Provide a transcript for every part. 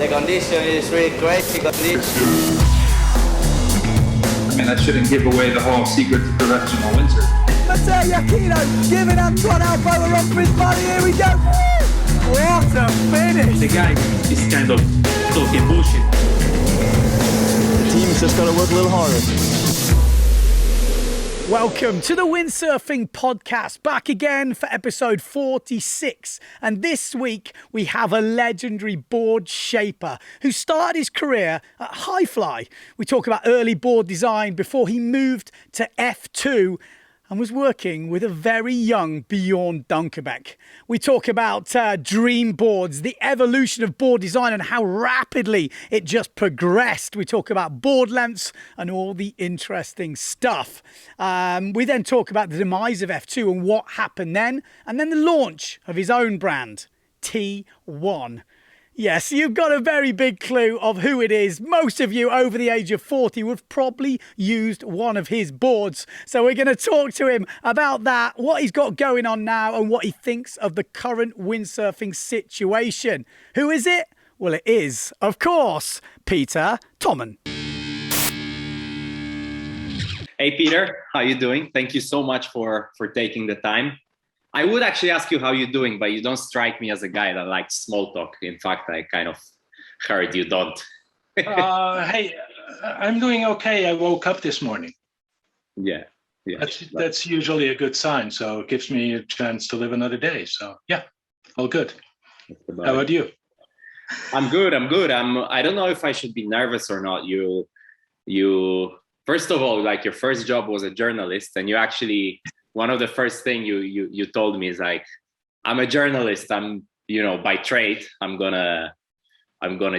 The condition is really crazy condition. I mean, that shouldn't give away the whole secret to professional windsurfing. Maciek giving Antoine Albo a run for his body. Here we go. What a finish. The guy is kind of talking bullshit. The team's just got to work a little harder. Welcome to the Windsurfing podcast, back again for episode 46. And this week we have a legendary board shaper who started his career at Hifly. We talk about early board design before he moved to F2 and was working with a very young Bjorn Dunkerbeck. We talk about dream boards, the evolution of board design and how rapidly it just progressed. We talk about board lengths and all the interesting stuff. We then talk about the demise of F2 and what happened then, and then the launch of his own brand, T1. Yes, you've got a very big clue of who it is. Most of you over the age of 40 would have probably used one of his boards. So we're going to talk to him about that, what he's got going on now and what he thinks of the current windsurfing situation. Who is it? Well, it is, of course, Peter Thommen. Hey, Peter, how you doing? Thank you so much for taking the time. I would actually ask you how you're doing, but you don't strike me as a guy that likes small talk. In fact, I kind of heard you don't. Hey, I'm doing okay. I woke up this morning. Yeah. That's usually a good sign. So it gives me a chance to live another day. So yeah, all good. How about you? I'm good. I don't know if I should be nervous or not. You first of all, like your first job was a journalist, and you actually, one of the first thing you told me is like, I'm a journalist. I'm, by trade, I'm gonna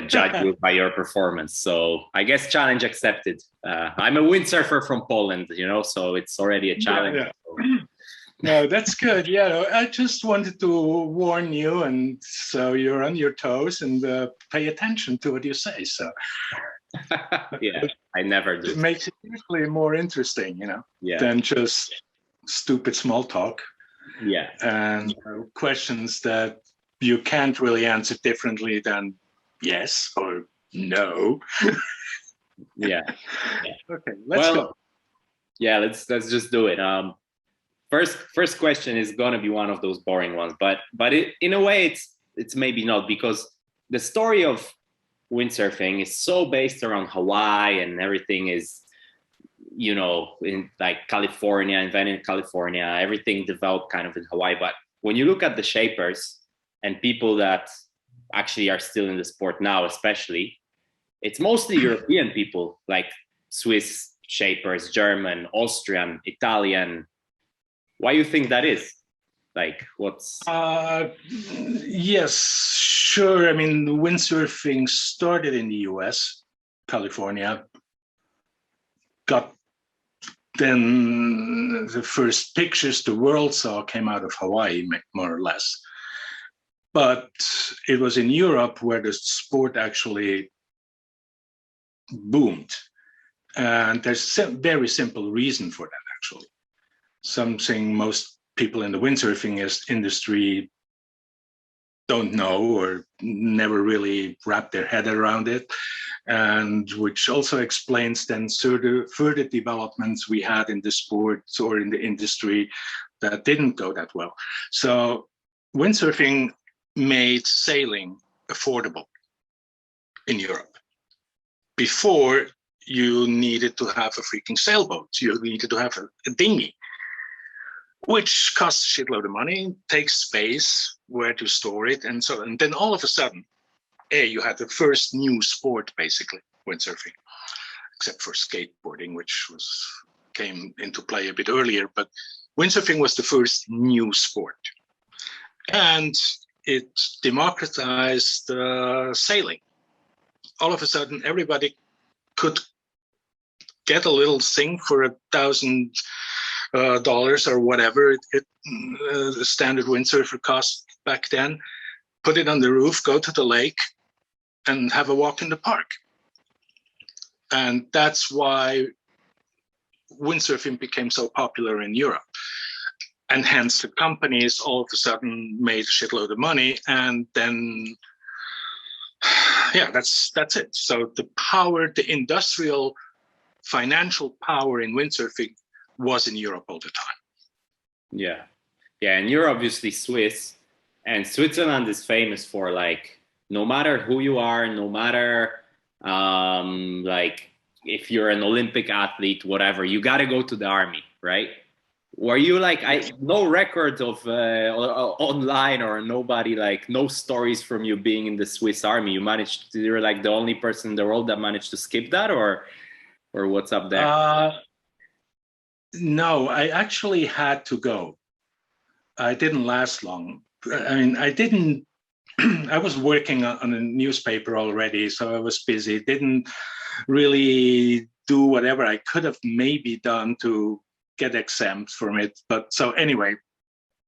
judge you by your performance. So I guess challenge accepted. I'm a windsurfer from Poland, so it's already a challenge. Yeah. No, that's good. Yeah, I just wanted to warn you, and so you're on your toes and pay attention to what you say. So yeah, I never do. It makes it usually more interesting, than just stupid small talk. Yeah. And questions that you can't really answer differently than yes or no. Yeah. Okay, let's go. Yeah, let's just do it. First question is gonna be one of those boring ones, but in a way it's maybe not, because the story of windsurfing is so based around Hawaii, and everything is, in like California, invented in California, everything developed kind of in Hawaii. But when you look at the shapers and people that actually are still in the sport now, especially, it's mostly European people, like Swiss shapers, German, Austrian, Italian. Why do you think that is? Like, what's... Yes, sure. I mean, windsurfing started in the US, California. Then the first pictures the world saw came out of Hawaii, more or less. But it was in Europe where the sport actually boomed. And there's a very simple reason for that, actually. Something most people in the windsurfing industry don't know or never really wrap their head around it, and which also explains then further developments we had in the sports or in the industry that didn't go that well. So windsurfing made sailing affordable in Europe. Before, you needed to have a freaking sailboat. You needed to have a dinghy, which costs a shitload of money, takes space, where to store it, and so. And then all of a sudden, you had the first new sport, basically, windsurfing, except for skateboarding, which came into play a bit earlier. But windsurfing was the first new sport, and it democratized sailing. All of a sudden, everybody could get a little thing for $1,000 or whatever the standard windsurfer cost back then, put it on the roof, go to the lake, and have a walk in the park. And that's why windsurfing became so popular in Europe. And hence the companies all of a sudden made a shitload of money and then yeah, that's it. So the power, the industrial, financial power in windsurfing was in Europe all the time. Yeah. Yeah, and you're obviously Swiss, and Switzerland is famous for, like, no matter who you are, no matter like if you're an Olympic athlete, whatever, you got to go to the army, right? Were you like, no record of online or nobody, like no stories from you being in the Swiss army? You're like the only person in the world that managed to skip that, or what's up there? No, I actually had to go. I didn't last long. I mean, I was working on a newspaper already, so I was busy. Didn't really do whatever I could have maybe done to get exempt from it. But so anyway,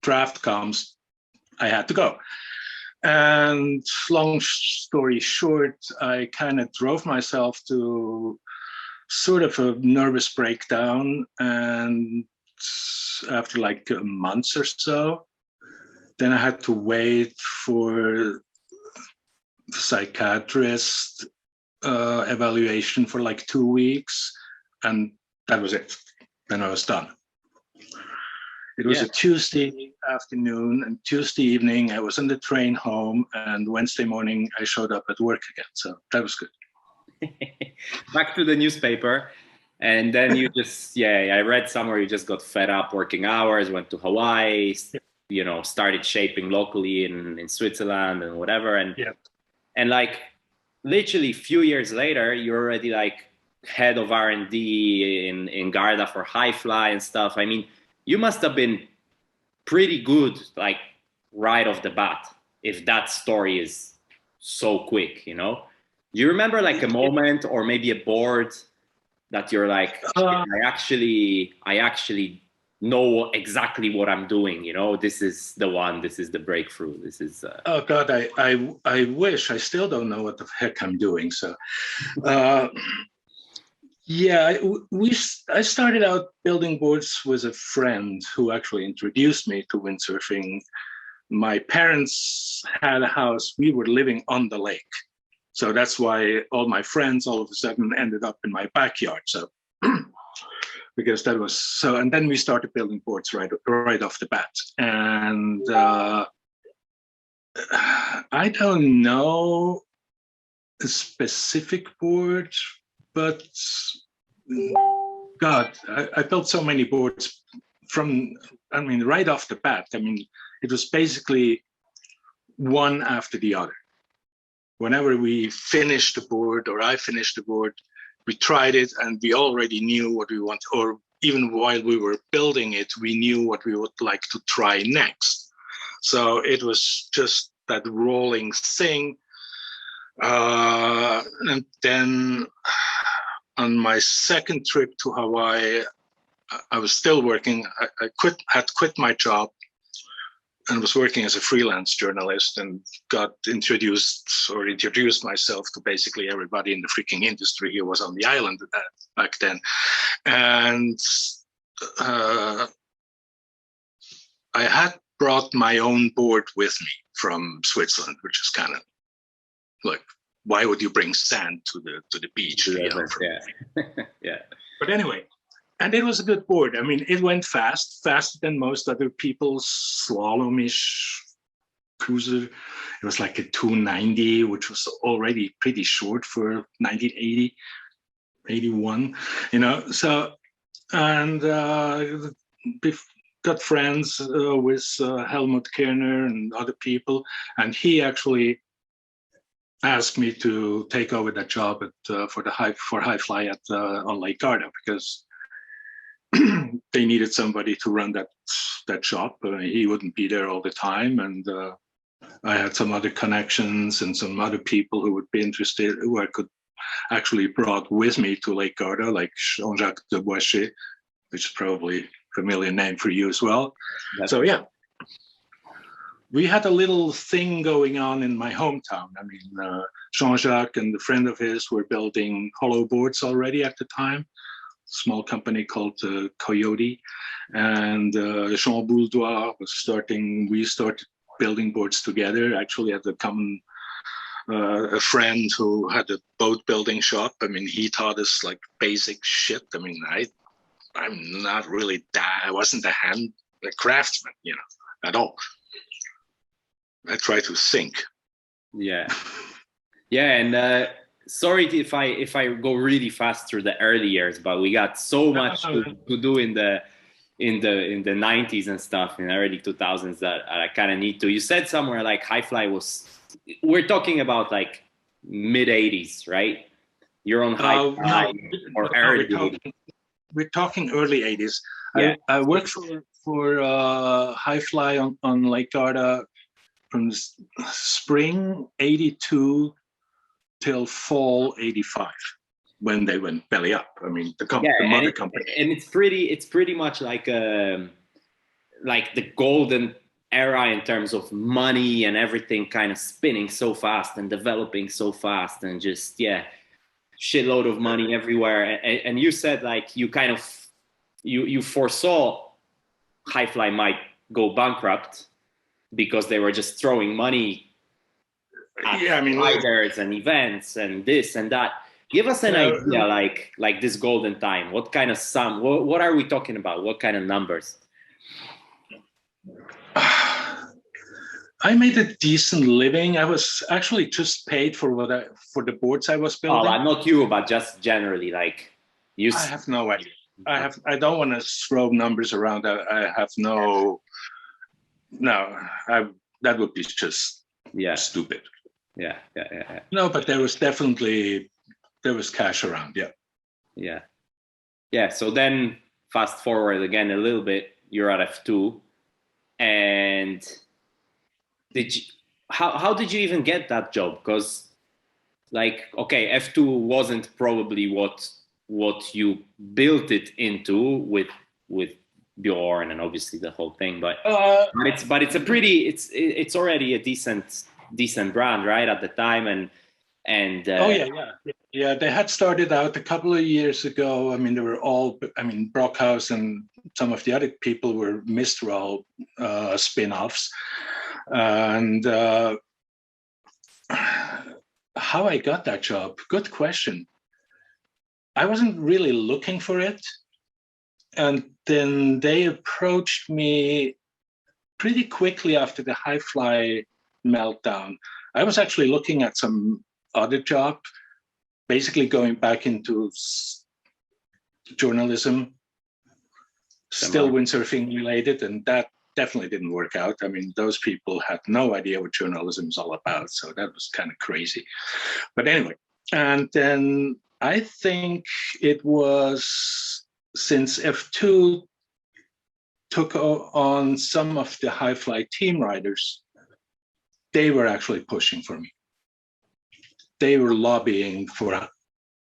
draft comes, I had to go. And long story short, I kind of drove myself to sort of a nervous breakdown. And after like a month or so, then I had to wait for the psychiatrist evaluation for like 2 weeks, and that was it. Then I was done. It was a Tuesday afternoon, and Tuesday evening I was on the train home, and Wednesday morning I showed up at work again. So that was good. Back to the newspaper. And then you just, I read somewhere you just got fed up working hours, went to Hawaii, you know, started shaping locally in Switzerland and whatever. And like literally a few years later, you're already like head of R&D in Garda for Hifly and stuff. I mean, you must have been pretty good, like right off the bat, if that story is so quick, you know? You remember like a moment or maybe a board that you're like, I actually know exactly what I'm doing, you know? This is the one, this is the breakthrough, this is... Oh God, I wish. I still don't know what the heck I'm doing, so... I started out building boards with a friend who actually introduced me to windsurfing. My parents had a house, we were living on the lake. So that's why all my friends all of a sudden ended up in my backyard. So because that was so, and then we started building boards right off the bat. And I don't know a specific board, but God, I built so many boards right off the bat. I mean, it was basically one after the other. Whenever we finished the board or I finished the board, we tried it and we already knew what we want, or even while we were building it, we knew what we would like to try next. So it was just that rolling thing. And then on my second trip to Hawaii, I was still working. I had quit my job and was working as a freelance journalist, and got introduced myself to basically everybody in the freaking industry who was on the island back then. And I had brought my own board with me from Switzerland, which is kind of like, why would you bring sand to the beach? Yeah. But anyway, and it was a good board. I mean, it went faster than most other people's slalomish cruiser. It was like a 290, which was already pretty short for 1980, 81, you know. So, and got friends with Helmut Kerner and other people, and he actually asked me to take over that job for Hifly on Lake Garda, because they needed somebody to run that shop. He wouldn't be there all the time, and I had some other connections and some other people who would be interested, who I could actually brought with me to Lake Garda, like Jean-Jacques de Boischet, which is probably a familiar name for you as well. So yeah, we had a little thing going on in my hometown. I mean, Jean-Jacques and a friend of his were building hollow boards already at the time. Small company called Coyote, and Jean Bouldois was we started building boards together, actually at the common a friend who had a boat building shop. I mean, he taught us like basic shit. I mean, I'm not really that. I wasn't a craftsman, at all. I try to think. Yeah, yeah, and sorry if I go really fast through the early years, but we got so much to do in the 90s and stuff, in the early 2000s, that I kind of need to. You said somewhere like Hifly was. We're talking about like mid 80s, right? You're on Hifly or early 80s. We're talking early 80s. Yeah. I worked for Hifly on Lake Garda from spring 82 till fall 85, when they went belly up. I mean, the mother company. And it's pretty much like the golden era in terms of money and everything kind of spinning so fast and developing so fast, and just shitload of money everywhere. And you said like you kind of you foresaw Hifly might go bankrupt because they were just throwing money at riders and events and this and that. Give us an idea, like this golden time. What kind of sum? What are we talking about? What kind of numbers? I made a decent living. I was actually just paid for the boards I was building. Oh, not you, but just generally, like you. I have no idea. I don't want to throw numbers around. I have no. No, that would be just stupid. Yeah. No, but there was cash around. Yeah. So then, fast forward again a little bit. You're at F2, and how did you even get that job? Because, like, okay, F2 wasn't probably what you built it into with Bjorn and obviously the whole thing, but it's already a decent brand, right, at the time, and they had started out a couple of years ago. I mean, they were all, Brockhouse and some of the other people were Mistral spin-offs, and how I got that job, good question. I wasn't really looking for it. And then they approached me pretty quickly after the Hifly meltdown. I was actually looking at some other job, basically going back into journalism, still windsurfing related, and that definitely didn't work out. I mean, those people had no idea what journalism is all about, so that was kind of crazy. But anyway, and then I think it was since F2 took on some of the Hifly team riders, they were actually pushing for me. They were lobbying for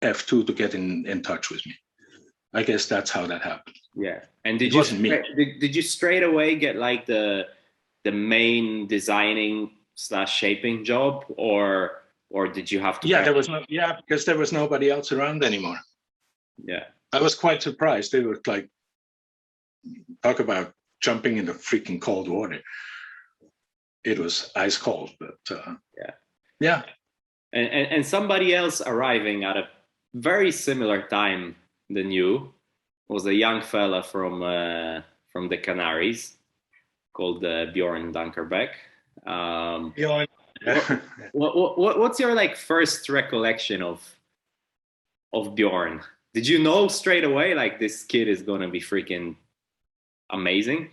F2 to get in touch with me. I guess that's how that happened. Yeah. And did you straight away get like the main designing / shaping job, or did you have to? Because there was nobody else around anymore. Yeah. I was quite surprised. They were like, talk about jumping in the freaking cold water. It was ice cold, but yeah. And somebody else arriving at a very similar time than you was a young fella from the Canaries called Bjorn Dunkerbeck. Bjorn. What's your like first recollection of Bjorn? Did you know straight away like this kid is gonna be freaking amazing?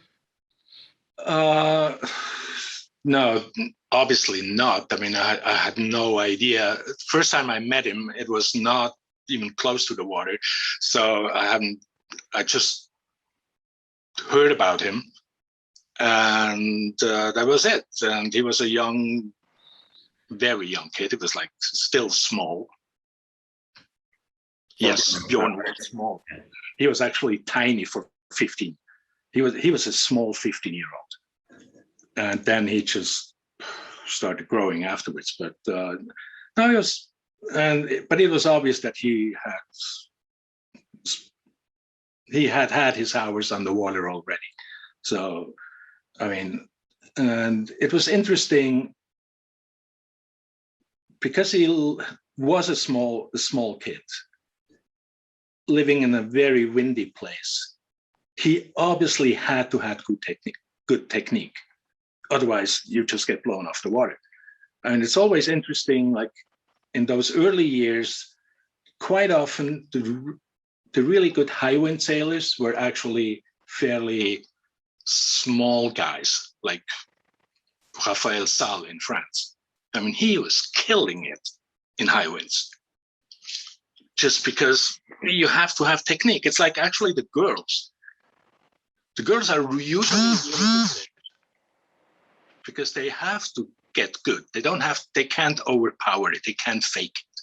No, obviously not. I mean, I had no idea. First time I met him, it was not even close to the water. So I just heard about him, and that was it. And he was a very young kid. He was like still small. Yes, Bjorn was small. He was actually tiny for 15. He was a small 15-year-old, and then he just started growing afterwards. But no, but it was obvious that he had his hours on the water already. So, I mean, and it was interesting because he was a small kid living in a very windy place, he obviously had to have good technique. Otherwise, you just get blown off the water. And it's always interesting, like in those early years, quite often the really good high wind sailors were actually fairly small guys, like Raphael Salle in France. I mean, he was killing it in high winds, just because you have to have technique. It's like actually the girls. The girls are usually really good sailors because they have to get good. They can't overpower it. They can't fake it.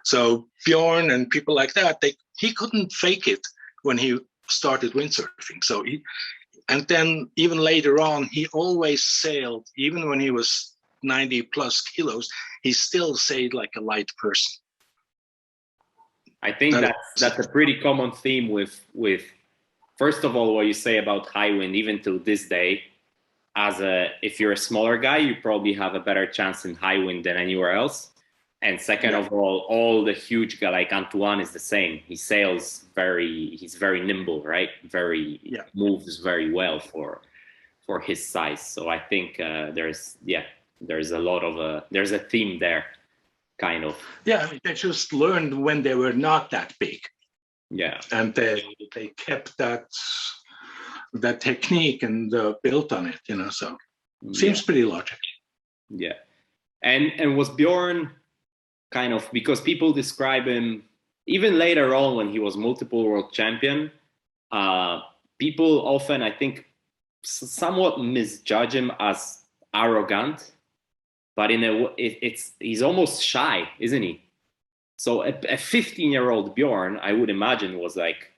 So Bjorn and people like that, he couldn't fake it when he started windsurfing. So and then even later on, he always sailed, even when he was 90 plus kilos, he still sailed like a light person. I think that's a pretty common theme with first of all, what you say about high wind, even till this day, if you're a smaller guy, you probably have a better chance in high wind than anywhere else. And second of all the huge guy like Antoine is the same. He sails he's very nimble, right? Moves very well for his size. So I think there's a theme there, kind of. Yeah, I mean, they just learned when they were not that big. Yeah. And they kept that technique and built on it, so seems pretty logical. Yeah. And was Bjorn kind of, because people describe him, even later on when he was multiple world champion, people often, I think, somewhat misjudge him as arrogant, but he's almost shy, isn't he? So a 15-year-old Bjorn, I would imagine, was like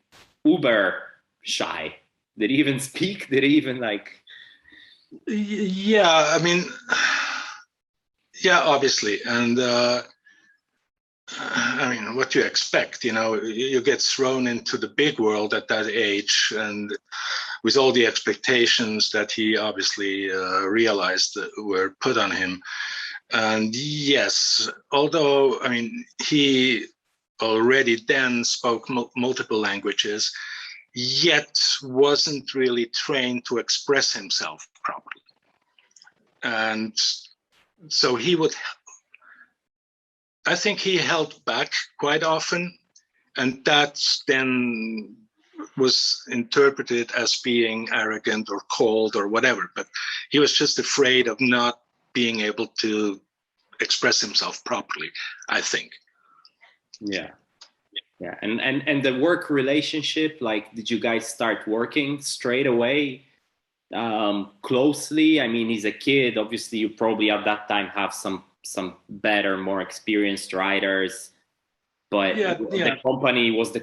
uber shy. Did he even speak? Did he even like? Yeah, I mean, yeah, obviously. And I mean, what you expect, you get thrown into the big world at that age, and with all the expectations that he obviously realized that were put on him. And yes, although, I mean, he already then spoke multiple languages, yet wasn't really trained to express himself properly. And so I think he held back quite often, and that then was interpreted as being arrogant or cold or whatever, but he was just afraid of not being able to express himself properly, I think. Yeah. And the work relationship, like, did you guys start working straight away closely? I mean, he's a kid, obviously you probably at that time have some better, more experienced riders, but the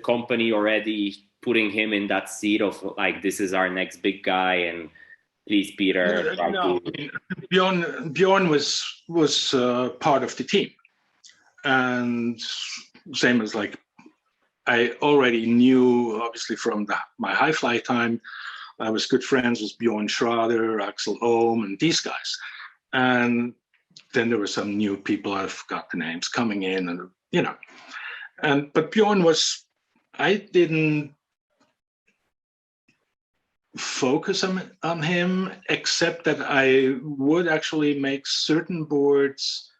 company already putting him in that seat of like, this is our next big guy, and please, Peter. No, Bjorn was part of the team, and same as like, I already knew, obviously from my high fly time, I was good friends with Bjorn Schrader, Axel Ohm, and these guys. And then there were some new people, I forgot the names, coming in, and but Bjorn I didn't focus on him, except that I would actually make certain boards,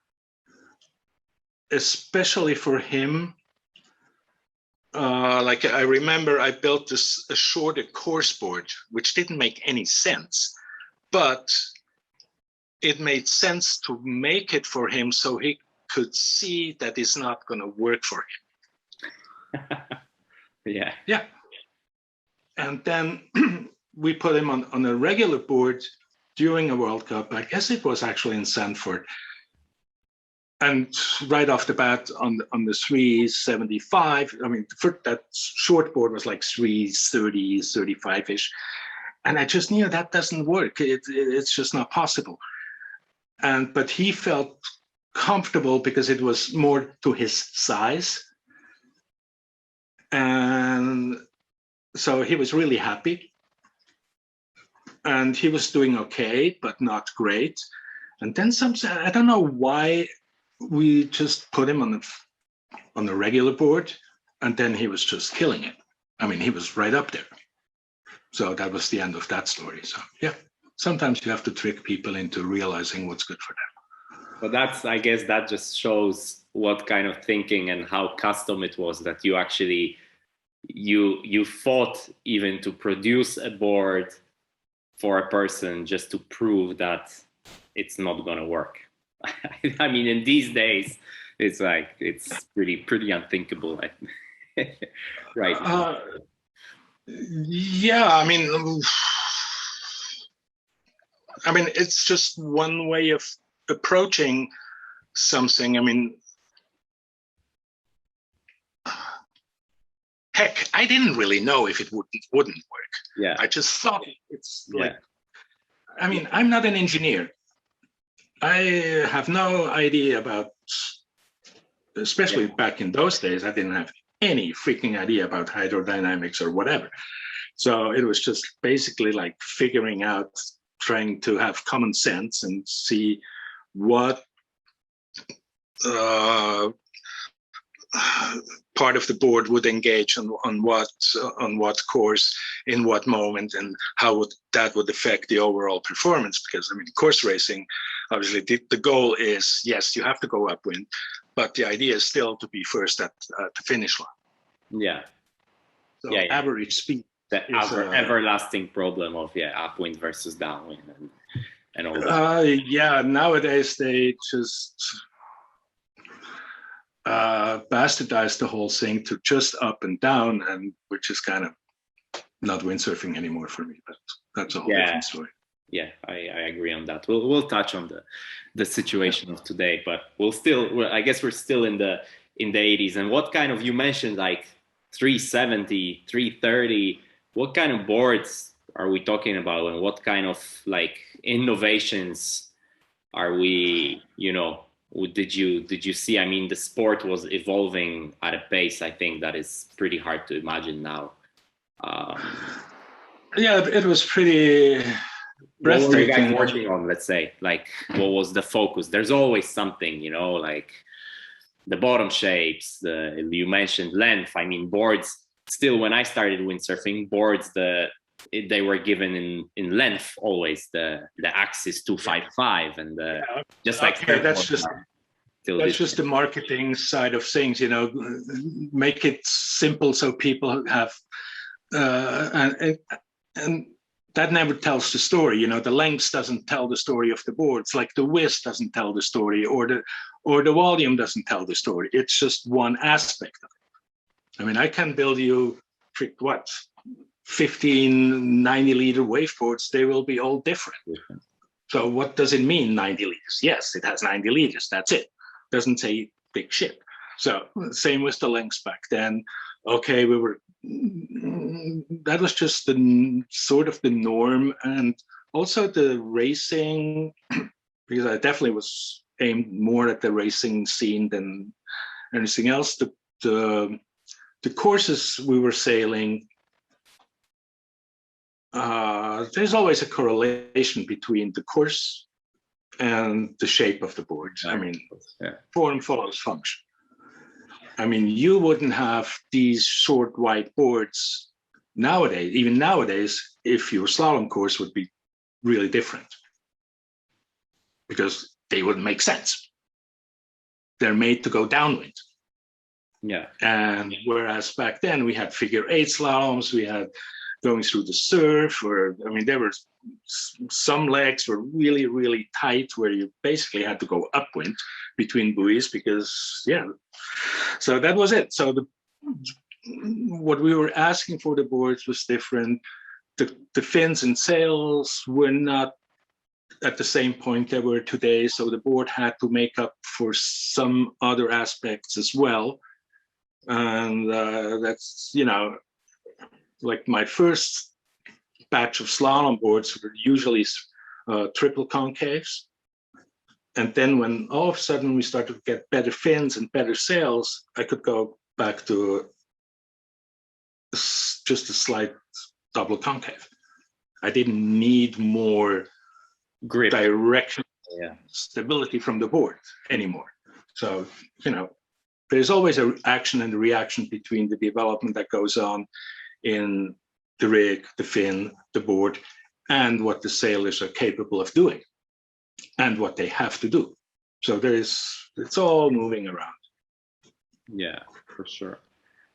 especially for him. Like I remember I built a shorter course board, which didn't make any sense, but it made sense to make it for him so he could see that it's not going to work for him. Yeah. And then we put him on a regular board during a World Cup. I guess it was actually in Sanford. And right off the bat on the 375, I mean, that short board was like 330, 35-ish. And I just knew that doesn't work. It's just not possible. But he felt comfortable because it was more to his size. And so he was really happy. And he was doing okay, but not great. And then I don't know why we just put him on the regular board, and then he was just killing it. I mean, he was right up there. So that was the end of that story. So yeah, sometimes you have to trick people into realizing what's good for them. But that's, I guess that just shows what kind of thinking and how custom it was that you actually, you fought even to produce a board for a person just to prove that it's not going to work. I mean, in these days, it's like, it's pretty unthinkable. Right. Yeah, I mean, it's just one way of approaching something. I mean, heck, I didn't really know if it wouldn't work. Yeah. I just thought it's like, I mean, I'm not an engineer. I have no idea about, especially back in those days, I didn't have any freaking idea about hydrodynamics or whatever. So it was just basically like figuring out, trying to have common sense and see what part of the board would engage on what course, in what moment, and how that would affect the overall performance. Because I mean, course racing, obviously, the goal is, yes, you have to go upwind, but the idea is still to be first at the finish line. Yeah. So average speed. The everlasting problem of upwind versus downwind and all that. Nowadays they just bastardized the whole thing to just up and down, and which is kind of not windsurfing anymore for me. But that's a whole different story. Yeah, I agree on that. We'll touch on the situation of today, but I guess we're still in the 80s. And what kind of, you mentioned like 370, 330. What kind of boards are we talking about, and what kind of like innovations are we, did you see? I mean, the sport was evolving at a pace, I think, that is pretty hard to imagine now. It was pretty breathtaking. What were you guys working on, let's say? Like, what was the focus? There's always something, like the bottom shapes, you mentioned length. I mean, boards, still, when I started windsurfing, boards, they were given in length always. The axis 255 and just like that's just the marketing side of things. Make it simple so people have and that never tells the story. The length doesn't tell the story of the boards, like the width doesn't tell the story, or the volume doesn't tell the story. It's just one aspect of it. I mean, I can build you 15 90-liter waveboards. They will be all different. So what does it mean, 90 liters? Yes, it has 90 liters. That's it. Doesn't say big ship. So same with the lengths back then. Okay, that was just the sort of the norm, and also the racing, because I definitely was aimed more at the racing scene than anything else. The courses we were sailing, there's always a correlation between the course and the shape of the board. I mean, form follows function. I mean, you wouldn't have these short, wide boards nowadays, even nowadays, if your slalom course would be really different, because they wouldn't make sense. They're made to go downwind. Yeah. And whereas back then we had figure 8 slaloms, we had going through the surf, there were some legs were really, really tight where you basically had to go upwind between buoys because, so that was it. So what we were asking for the boards was different. The fins and sails were not at the same point they were today. So the board had to make up for some other aspects as well. And that's, like my first batch of slalom boards were usually triple concaves. And then when all of a sudden we started to get better fins and better sails, I could go back to just a slight double concave. I didn't need more grip, direction, stability from the board anymore. So, there's always an action and a reaction between the development that goes on in the rig, the fin, the board, and what the sailors are capable of doing and what they have to do. So it's all moving around. Yeah, for sure.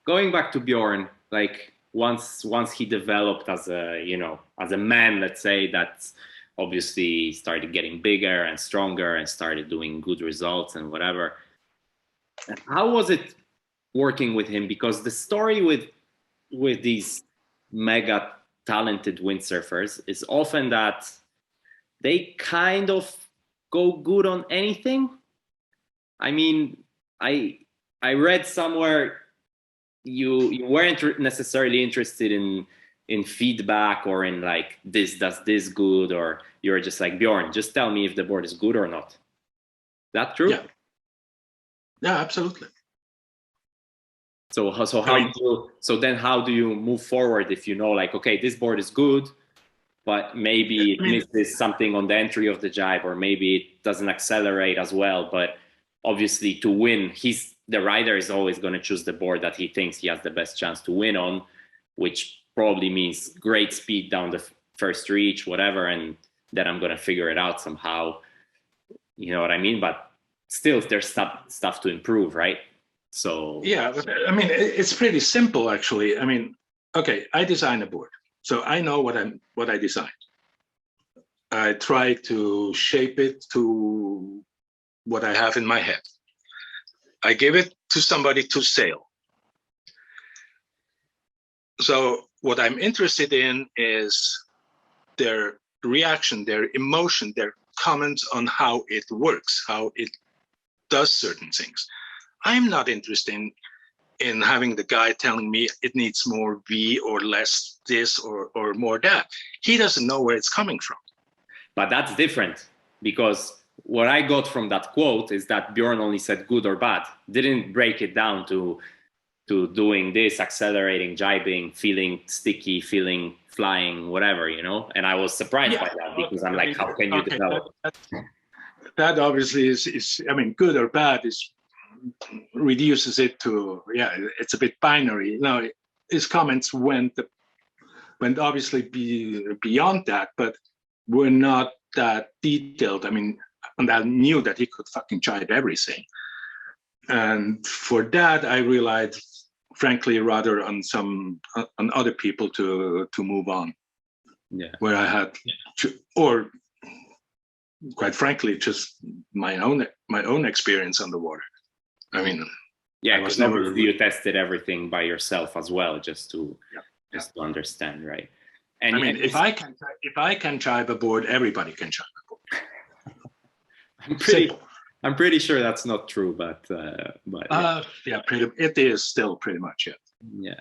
Going back to Bjorn, like once he developed as a man, let's say, that's obviously started getting bigger and stronger and started doing good results and whatever. How was it working with him? Because the story with these mega talented windsurfers is often that they kind of go good on anything. I mean, I read somewhere you weren't necessarily interested in feedback or in like this does this good, or you're just like, Bjorn, just tell me if the board is good or not. That true? Yeah, absolutely. So how do you move forward if you know, like, okay, this board is good, but maybe it misses something on the entry of the jibe, or maybe it doesn't accelerate as well. But obviously, to win, the rider is always going to choose the board that he thinks he has the best chance to win on, which probably means great speed down the first reach, whatever, and then I'm going to figure it out somehow. You know what I mean? But still, there's stuff to improve, right? So yeah, but, I mean, it's pretty simple, actually. I mean, okay, I design a board, so I know what I designed. I try to shape it to what I have in my head. I give it to somebody to sail. So what I'm interested in is their reaction, their emotion, their comments on how it works, how it does certain things. I'm not interested in having the guy telling me it needs more V or less this or more that. He doesn't know where it's coming from. But that's different, because what I got from that quote is that Bjorn only said good or bad, didn't break it down to doing this, accelerating, jibing, feeling sticky, feeling flying, whatever, And I was surprised by that, because I'm like, how can you develop? That obviously is, I mean, good or bad is reduces it to, it's a bit binary. Now, his comments went obviously beyond that, but were not that detailed. I mean, and I knew that he could fucking jibe everything. And for that, I relied, frankly, rather on other people to move on. Yeah. Where I had, or quite frankly, just my own experience on the water. I mean, yeah, because obviously you tested everything by yourself as well, just to to understand, right? And I mean, if I can jibe a board, everybody can jibe a board. I'm pretty sure that's not true, but it is still pretty much it. Yeah,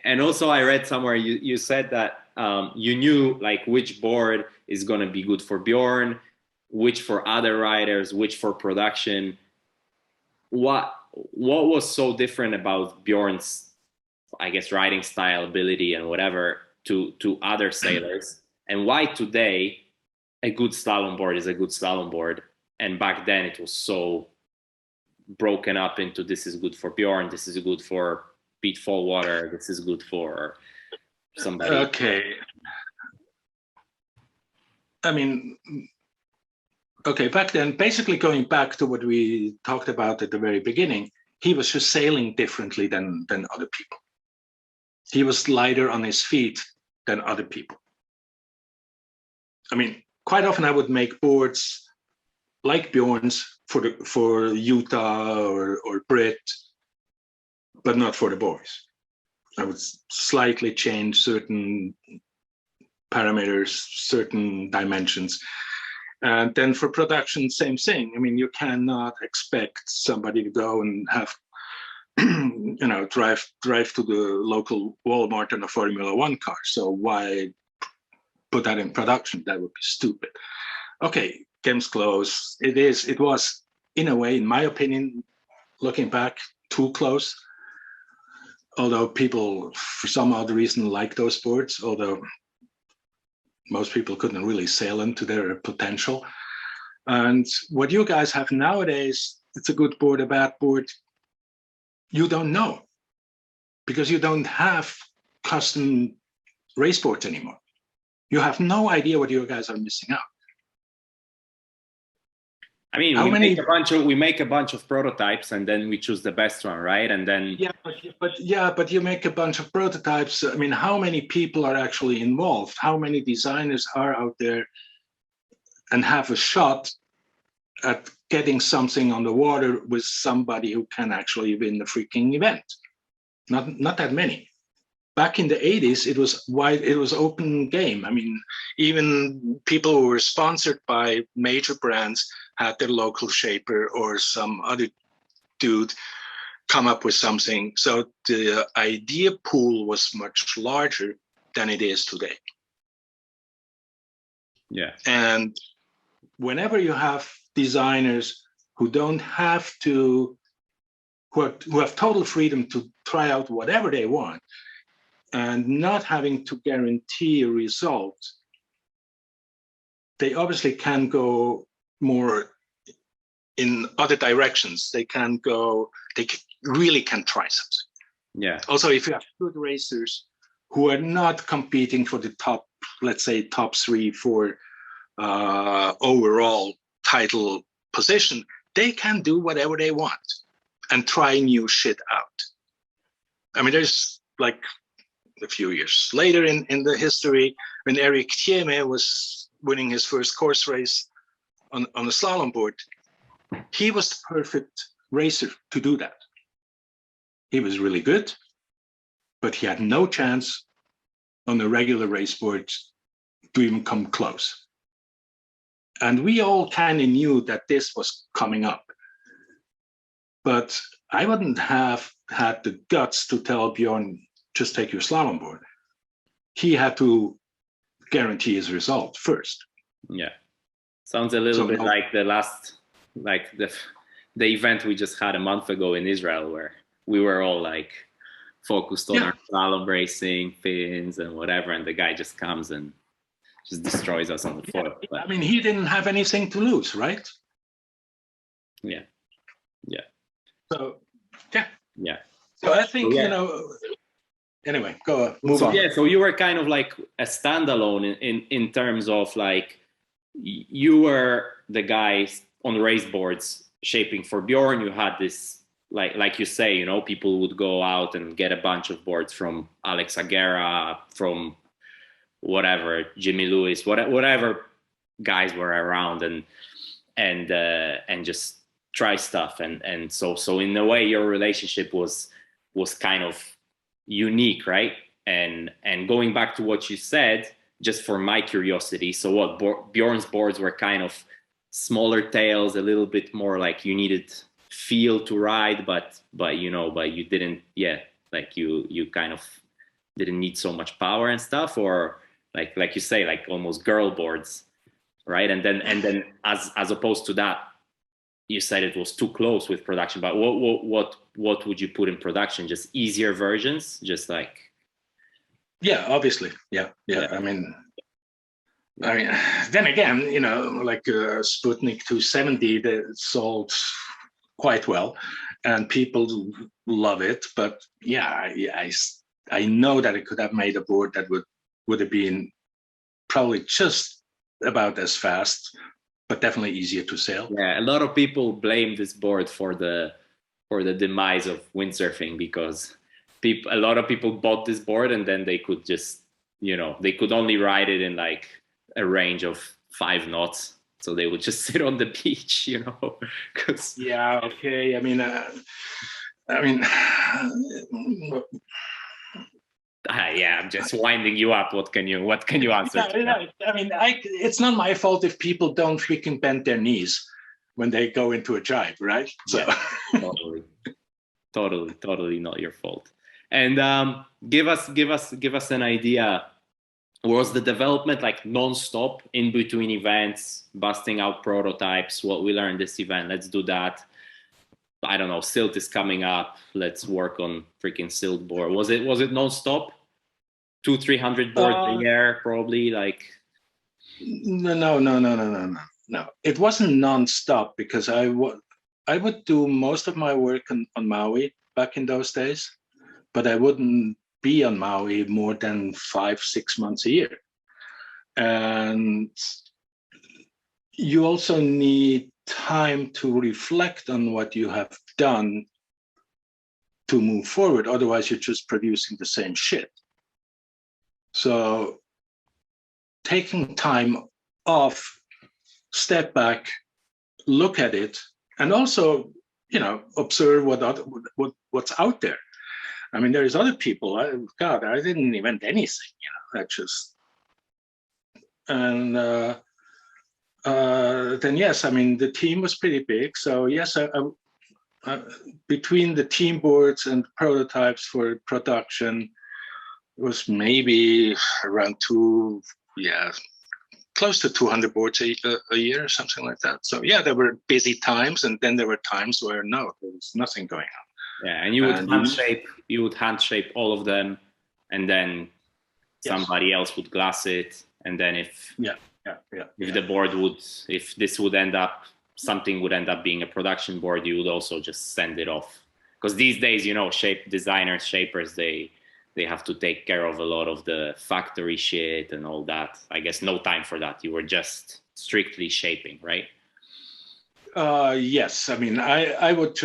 and also I read somewhere you said that you knew like which board is going to be good for Bjorn, which for other riders, which for production. What was so different about Bjorn's, I guess, riding style, ability, and whatever to other sailors, and why today a good slalom board is a good slalom board, and back then it was so broken up into this is good for Bjorn, this is good for Pete Fallwater, this is good for somebody. Okay. I mean, okay, back then, basically going back to what we talked about at the very beginning, he was just sailing differently than other people. He was lighter on his feet than other people. I mean, quite often I would make boards like Bjorn's for Utah or Brit, but not for the boys. I would slightly change certain parameters, certain dimensions. And then for production, same thing. I mean, you cannot expect somebody to go and have, drive to the local Walmart in a Formula One car. So why put that in production? That would be stupid. Okay, game's close. It was, in a way, in my opinion, looking back, too close. Although people, for some odd reason, like those boards, although most people couldn't really sail into their potential. And what you guys have nowadays, it's a good board, a bad board, you don't know, because you don't have custom race boards anymore. You have no idea what you guys are missing out. I mean, we make a bunch of prototypes and then we choose the best one, right? And then but you make a bunch of prototypes. I mean, how many people are actually involved? How many designers are out there and have a shot at getting something on the water with somebody who can actually win the freaking event? Not that many. Back in the 80s, it was open game. I mean, even people who were sponsored by major brands had their local shaper or some other dude come up with something. So the idea pool was much larger than it is today. Yeah. And whenever you have designers who don't have to, who have total freedom to try out whatever they want, and not having to guarantee a result, they obviously can go more in other directions. They really can try something. Yeah. Also, if you have good racers who are not competing for the top, let's say top 3, 4 overall title position, they can do whatever they want and try new shit out. I mean, there's like a few years later in the history, when Eric Thieme was winning his first course race on a slalom board, he was the perfect racer to do that. He was really good, but he had no chance on the regular race board to even come close. And we all kind of knew that this was coming up. But I wouldn't have had the guts to tell Bjorn, just take your slalom board. He had to guarantee his result first. Yeah. Sounds a little bit like the last, like the event we just had a month ago in Israel, where we were all like focused on our slalom racing, fins and whatever, and the guy just comes and just destroys us on the foot. But, I mean, he didn't have anything to lose, right? Yeah. Yeah. So, yeah. Yeah. So I think, you know, anyway, move on. Yeah, so you were kind of like a standalone in terms of like, you were the guy on the race boards shaping for Bjorn. You had this, like you say, you know, people would go out and get a bunch of boards from Alex Aguera, from whatever, Jimmy Lewis, whatever guys were around, and just try stuff. And so in a way, your relationship was kind of unique, right? And going back to what you said, just for my curiosity, so what, Bjorn's boards were kind of smaller tails, a little bit more like you needed feel to ride, but you didn't, like you kind of didn't need so much power and stuff, or like you say, like almost girl boards, right? And then as opposed to that, you said it was too close with production, but what would you put in production? Just easier versions, just like. Yeah, obviously. Yeah. I mean, then again, you know, like Sputnik 270, that sold quite well, and people love it. But yeah, I know that it could have made a board that would have been probably just about as fast, but definitely easier to sail. Yeah, a lot of people blame this board for the demise of windsurfing, because a lot of people bought this board and then they could just, you know, they could only ride it in like a range of 5 knots, so they would just sit on the beach, you know. Yeah, okay. I mean, yeah, I'm just winding you up. What can you answer? I mean, it's not my fault if people don't freaking bend their knees when they go into a jibe, right? So yeah, totally not your fault. And give us an idea. Was the development like non-stop in between events, busting out prototypes? What we learned this event, let's do that. I don't know, silt is coming up, let's work on freaking silt board. Was it non-stop? 200-300 boards a year, probably, like? No. no, it wasn't non-stop because I would do most of my work on Maui back in those days, but I wouldn't be on Maui more than 5-6 months a year. And you also need time to reflect on what you have done to move forward. Otherwise, you're just producing the same shit. So taking time off, step back, look at it, and also, observe what's out there. I mean, there's other people. I didn't invent anything. I just and then yes, I mean the team was pretty big. So yes, between the team boards and prototypes for production, it was maybe around close to 200 boards a year or something like that. So yeah, there were busy times, and then there were times where there was nothing going on. Yeah, and you would hand shape all of them, and then somebody else would glass it, and then if the board if this would end up, something would end up being a production board, you would also just send it off. Because these days, shape designers, shapers, they have to take care of a lot of the factory shit and all that. I guess no time for that. You were just strictly shaping, right? Yes. I mean, I would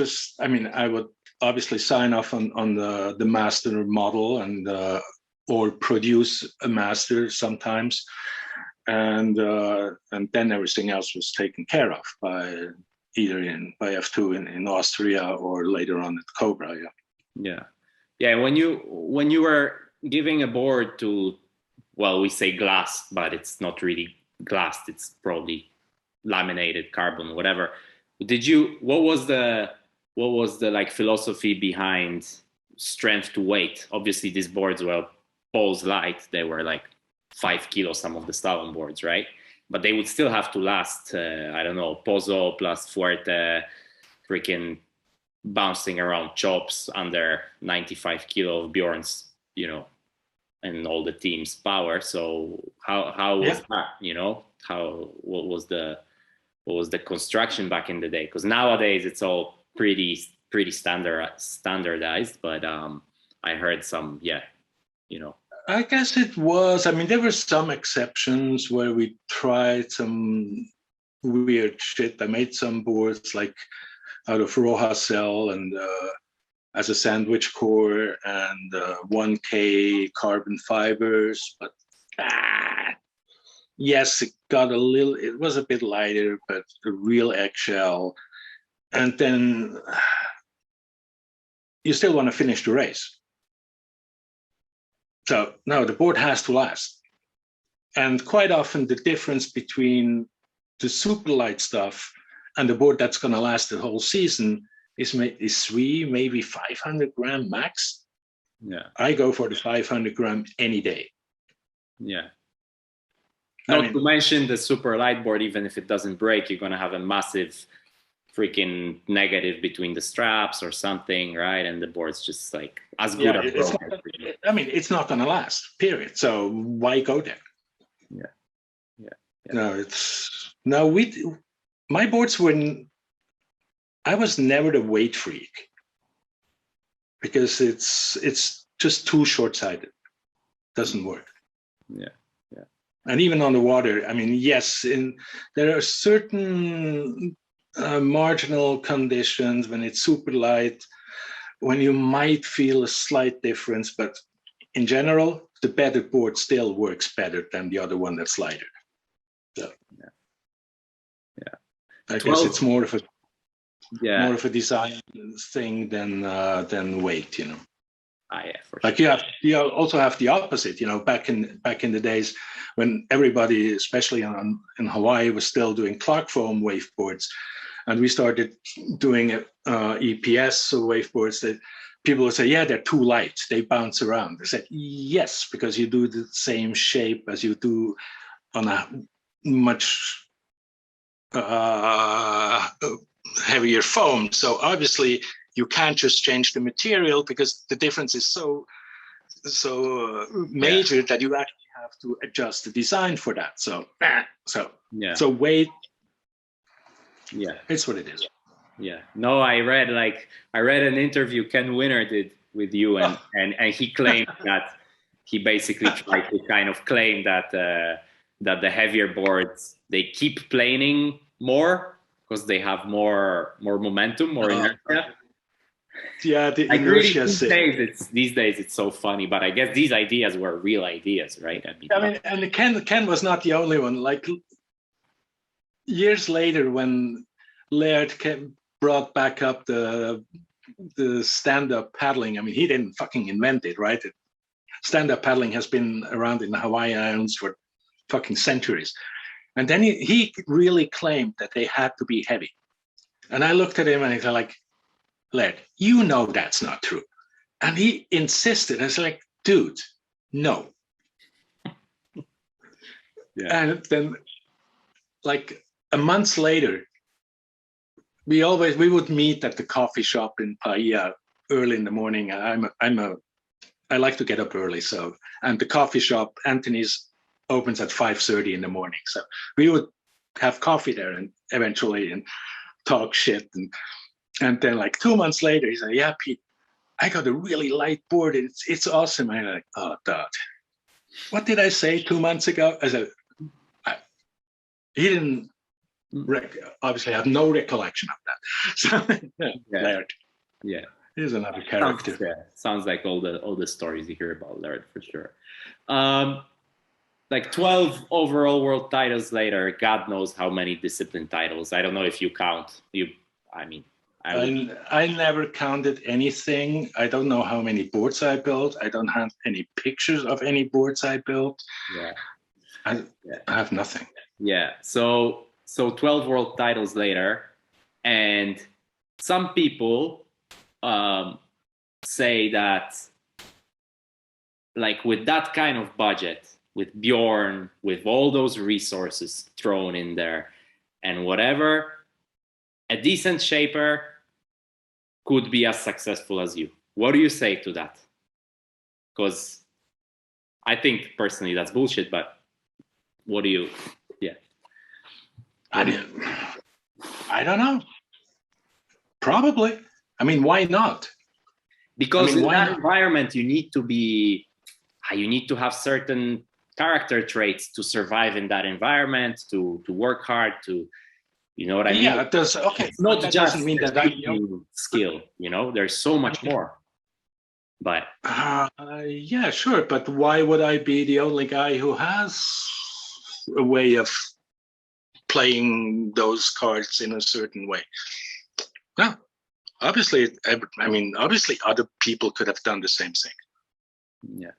obviously sign off on the master model and or produce a master sometimes. And then everything else was taken care of by F2 in Austria or later on at Cobra. Yeah. When you were giving a board to, well, we say glassed, but it's not really glassed. It's probably laminated carbon, whatever. What was the like philosophy behind strength to weight? Obviously, these boards were Paul's light. They were like 5 kilos, some of the slalom boards, right? But they would still have to last, I don't know, Pozo plus Fuerte, freaking bouncing around chops under 95 kilo of Bjorn's, and all the team's power. So how was that, what was the construction back in the day? Because nowadays it's all pretty standardized, but I heard some, I guess it was. I mean, there were some exceptions where we tried some weird shit. I made some boards like out of Roja cell and as a sandwich core and 1K carbon fibers. But yes, it was a bit lighter, but a real eggshell. And then you still want to finish the race. So no, the board has to last. And quite often the difference between the super light stuff and the board that's going to last the whole season is 3, maybe 500 gram max. Yeah. I go for the 500 gram any day. Yeah. Not to mention the super light board, even if it doesn't break, you're going to have a massive freaking negative between the straps or something, right? And the board's just like as good as broken. It's not going to last, period. So why go there? Yeah. No, my boards I was never the weight freak because it's just too short-sighted. Doesn't work. Yeah. And even on the water, I mean, yes, there are certain marginal conditions when it's super light, when you might feel a slight difference, but in general, the better board still works better than the other one that's lighter. So, I guess it's more of a design thing than weight, for sure. Like you also have the opposite, back in the days when everybody, especially in Hawaii, was still doing Clark foam waveboards, and we started doing EPS waveboards that people would say, yeah, they're too light, they bounce around. I said, yes, because you do the same shape as you do on a much heavier foam. So obviously you can't just change the material because the difference is so major that you actually have to adjust the design for that. So weight Yeah. It's what it is. Yeah. No, I read an interview Ken Winner did with you, and he claimed that he basically tried to kind of claim that that the heavier boards, they keep planing more because they have more momentum, more inertia. Yeah, the Like really, inertia. these days it's so funny, but I guess these ideas were real ideas, right? I mean, and Ken was not the only one. Like years later, when Laird brought back up the stand-up paddling, I mean, he didn't fucking invent it, right? Stand-up paddling has been around in the Hawaii Islands for fucking centuries. And then he really claimed that they had to be heavy. And I looked at him and I was like, Laird, you know that's not true. And he insisted. I was like, dude, no. Yeah. And then like a month later, we would meet at the coffee shop in Paia early in the morning. I like to get up early, so, and the coffee shop, Anthony's, opens at 5:30 in the morning. So we would have coffee there and eventually and talk shit. And then like 2 months later, he said, yeah, Pete, I got a really light board. It's awesome. And I'm like, oh, God, what did I say 2 months ago? I said, he didn't, obviously I have no recollection of that. So Laird. Yeah. He's another character. Sounds like all the stories you hear about Laird for sure. Like 12 overall world titles later, God knows how many discipline titles. I don't know if you count. I never counted anything. I don't know how many boards I built. I don't have any pictures of any boards I built. Yeah. I have nothing. Yeah. So 12 world titles later, and some people say that, like, with that kind of budget, with Bjorn, with all those resources thrown in there and whatever, a decent shaper could be as successful as you. What do you say to that? Because I think personally that's bullshit, but what do you, yeah. I don't know. Probably. I mean, why not? Because in that environment, you need to have certain character traits to survive in that environment, to work hard, to, you know what I mean? Yeah, it does. Okay. It's not that just doesn't mean that skill, you know, there's so much more. But yeah, sure. But why would I be the only guy who has a way of playing those cards in a certain way? No. Obviously, obviously other people could have done the same thing. Yeah.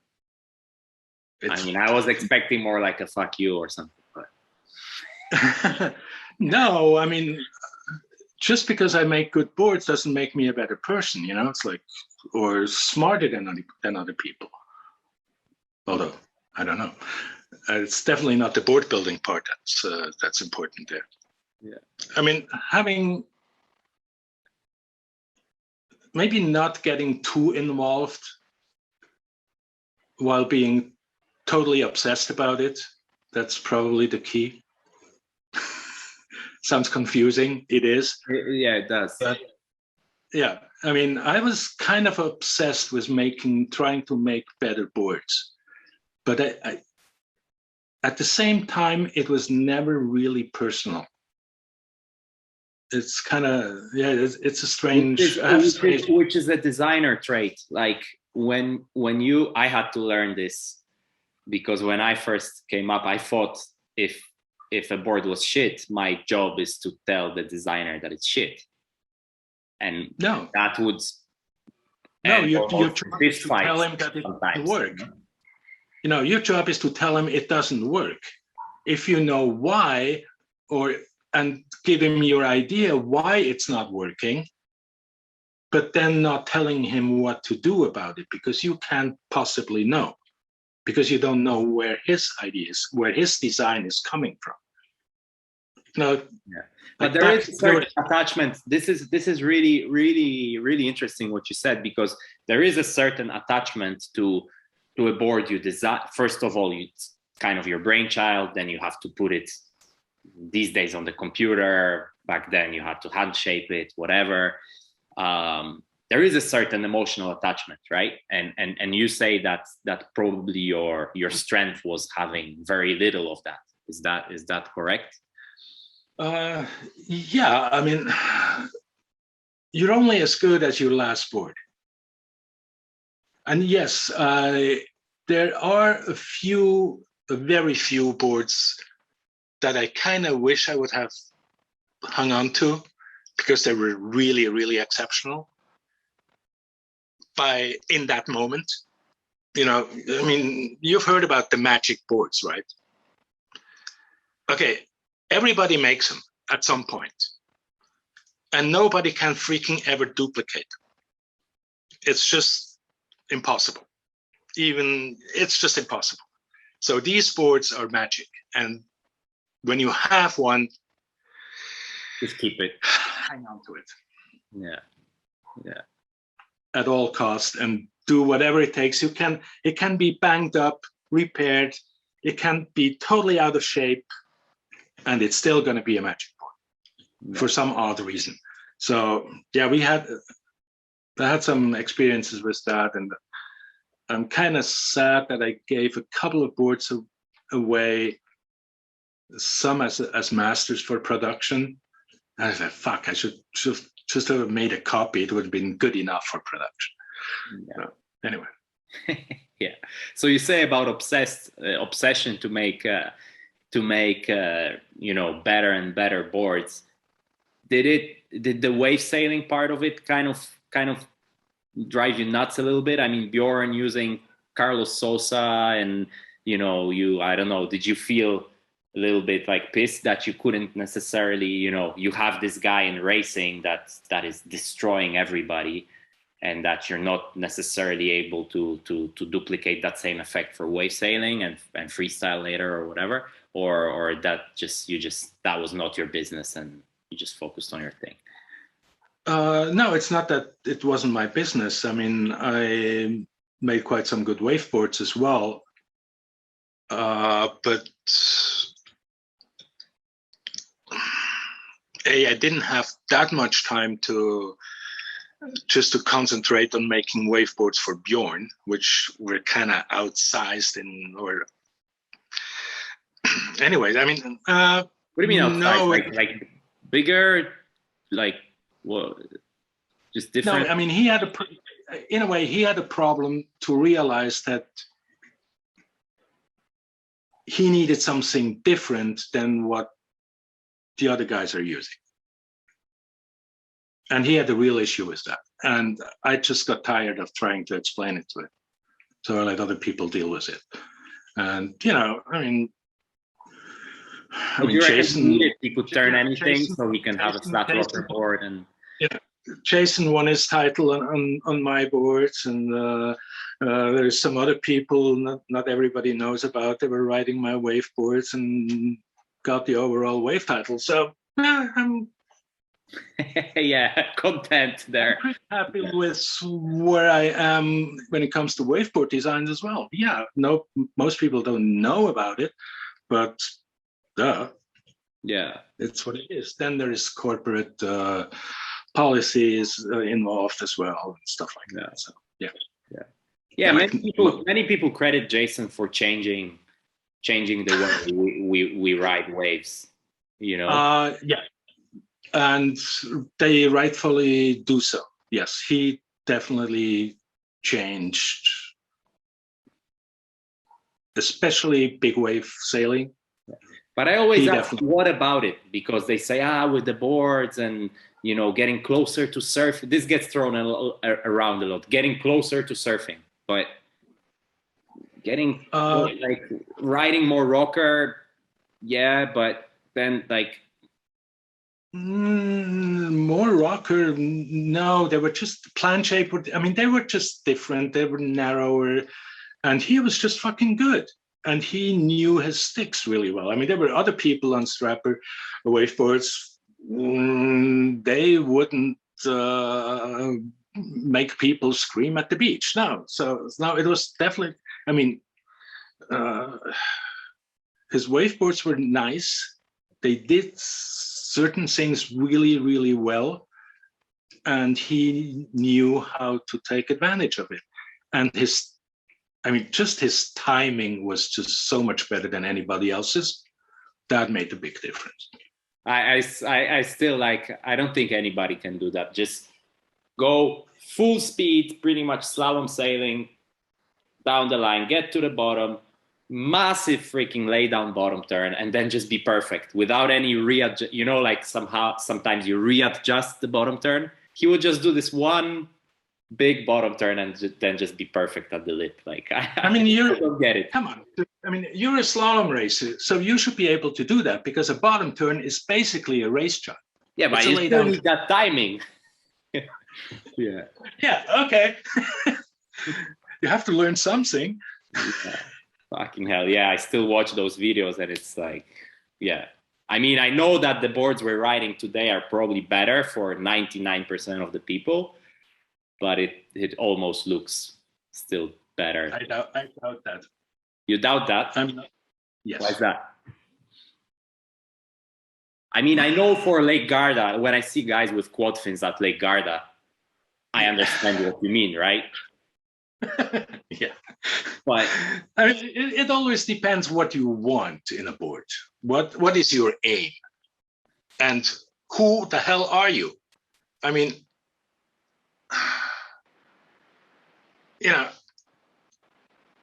I was expecting more like a fuck you or something. But no, I mean, just because I make good boards doesn't make me a better person, you know? It's like, or smarter than other people. Although, I don't know. It's definitely not the board building part that's important there. Yeah. I mean, maybe not getting too involved while being totally obsessed about it. That's probably the key. Sounds confusing. It is. Yeah, it does. But, yeah, I mean, I was kind of obsessed with trying to make better boards. But I at the same time, it was never really personal. It's kind of, it's a strange, which is a designer trait. Like I had to learn this, because when I first came up, I thought if a board was shit, my job is to tell the designer that it's shit. And that would... No, your job is to tell him that it doesn't work. You know, your job is to tell him it doesn't work. If you know why, and give him your idea why it's not working, but then not telling him what to do about it, because you can't possibly know, because you don't know where his design is coming from. No, yeah. But there is a certain attachment. This is really, really, really interesting what you said, because there is a certain attachment to a board you design. First of all, it's kind of your brainchild, then you have to put it these days on the computer, back then you had to hand shape it, whatever. There is a certain emotional attachment, right? And you say that probably your strength was having very little of that. Is that correct? Yeah, I mean, you're only as good as your last board. And yes, there are very few boards that I kind of wish I would have hung on to because they were really, really exceptional in that moment. You know, I mean, you've heard about the Maciek boards, right? Okay, everybody makes them at some point, and nobody can freaking ever duplicate them. It's just impossible. It's just impossible. So these boards are magic, and when you have one, just keep it, hang on to it. Yeah. At all costs, and do whatever it takes. It can be banged up, repaired. It can be totally out of shape, and it's still going to be a magic board for some odd reason. So yeah, I had some experiences with that, and I'm kind of sad that I gave a couple of boards away, some as masters for production. And I said, fuck, I should just have made a copy. It would have been good enough for production. Yeah. So, anyway. Yeah. So you say about obsession to make better and better boards. Did the wave sailing part of it kind of drive you nuts a little bit? I mean, Bjorn using Carlos Sosa, and I don't know, did you feel a little bit like pissed that you couldn't necessarily, you have this guy in racing that is destroying everybody, and that you're not necessarily able to duplicate that same effect for wave sailing and freestyle later or whatever, or that that was not your business and you just focused on your thing? No, it's not that it wasn't my business. I mean, I made quite some good wave boards as well, but I didn't have that much time to concentrate on making wave boards for Bjorn, which were kind of outsized anyway. I mean, what do you mean outsized? No, like bigger, like what? Just different. No, I mean, he had a problem to realize that he needed something different than what the other guys are using. And he had a real issue with that. And I just got tired of trying to explain it to him. So I let other people deal with it. And, Jason, he could turn anything, so he can have a flat rocker board. And yeah, Jason won his title on my boards, and there's some other people not everybody knows about. They were riding my wave boards and got the overall wave title. So I'm content there. I'm pretty happy with where I am when it comes to waveboard designs as well. Yeah, no, most people don't know about it, but it's what it is. Then there is corporate policies involved as well and stuff like that. So yeah. Many people credit Jason for changing the way we ride waves. And they rightfully do so. Yes, he definitely changed, especially big wave sailing. But I always ask, what about it? Because they say, with the boards and, getting closer to surf. This gets thrown around a lot, getting closer to surfing. But getting, riding more rocker, but then, more rocker, no, they were just plan shape. They were just different. They were narrower, and he was just fucking good. And he knew his sticks really well. There were other people on strapper waveboards. They wouldn't make people scream at the beach. No, so now it was definitely. His waveboards were nice. They did certain things really, really well, and he knew how to take advantage of it. And just his timing was just so much better than anybody else's. That made a big difference. I still like, I don't think anybody can do that. Just go full speed, pretty much slalom sailing down the line, get to the bottom, massive freaking lay down bottom turn, and then just be perfect without any readjust. You know, like sometimes you readjust the bottom turn. He would just do this one big bottom turn and then just be perfect at the lip. Like, you don't get it. Come on. You're a slalom racer, so you should be able to do that, because a bottom turn is basically a race jump. Yeah, but you still need that timing. Yeah. Yeah, okay. You have to learn something. Yeah. Fucking hell. Yeah, I still watch those videos and it's like, yeah. I mean, I know that the boards we're riding today are probably better for 99% of the people, but it almost looks still better. I doubt that. You doubt that? Yes. Why is that? I mean, I know for Lake Garda, when I see guys with quad fins at Lake Garda, I understand what you mean, right? Yeah. But it always depends what you want in a board. What is your aim? And who the hell are you? I mean,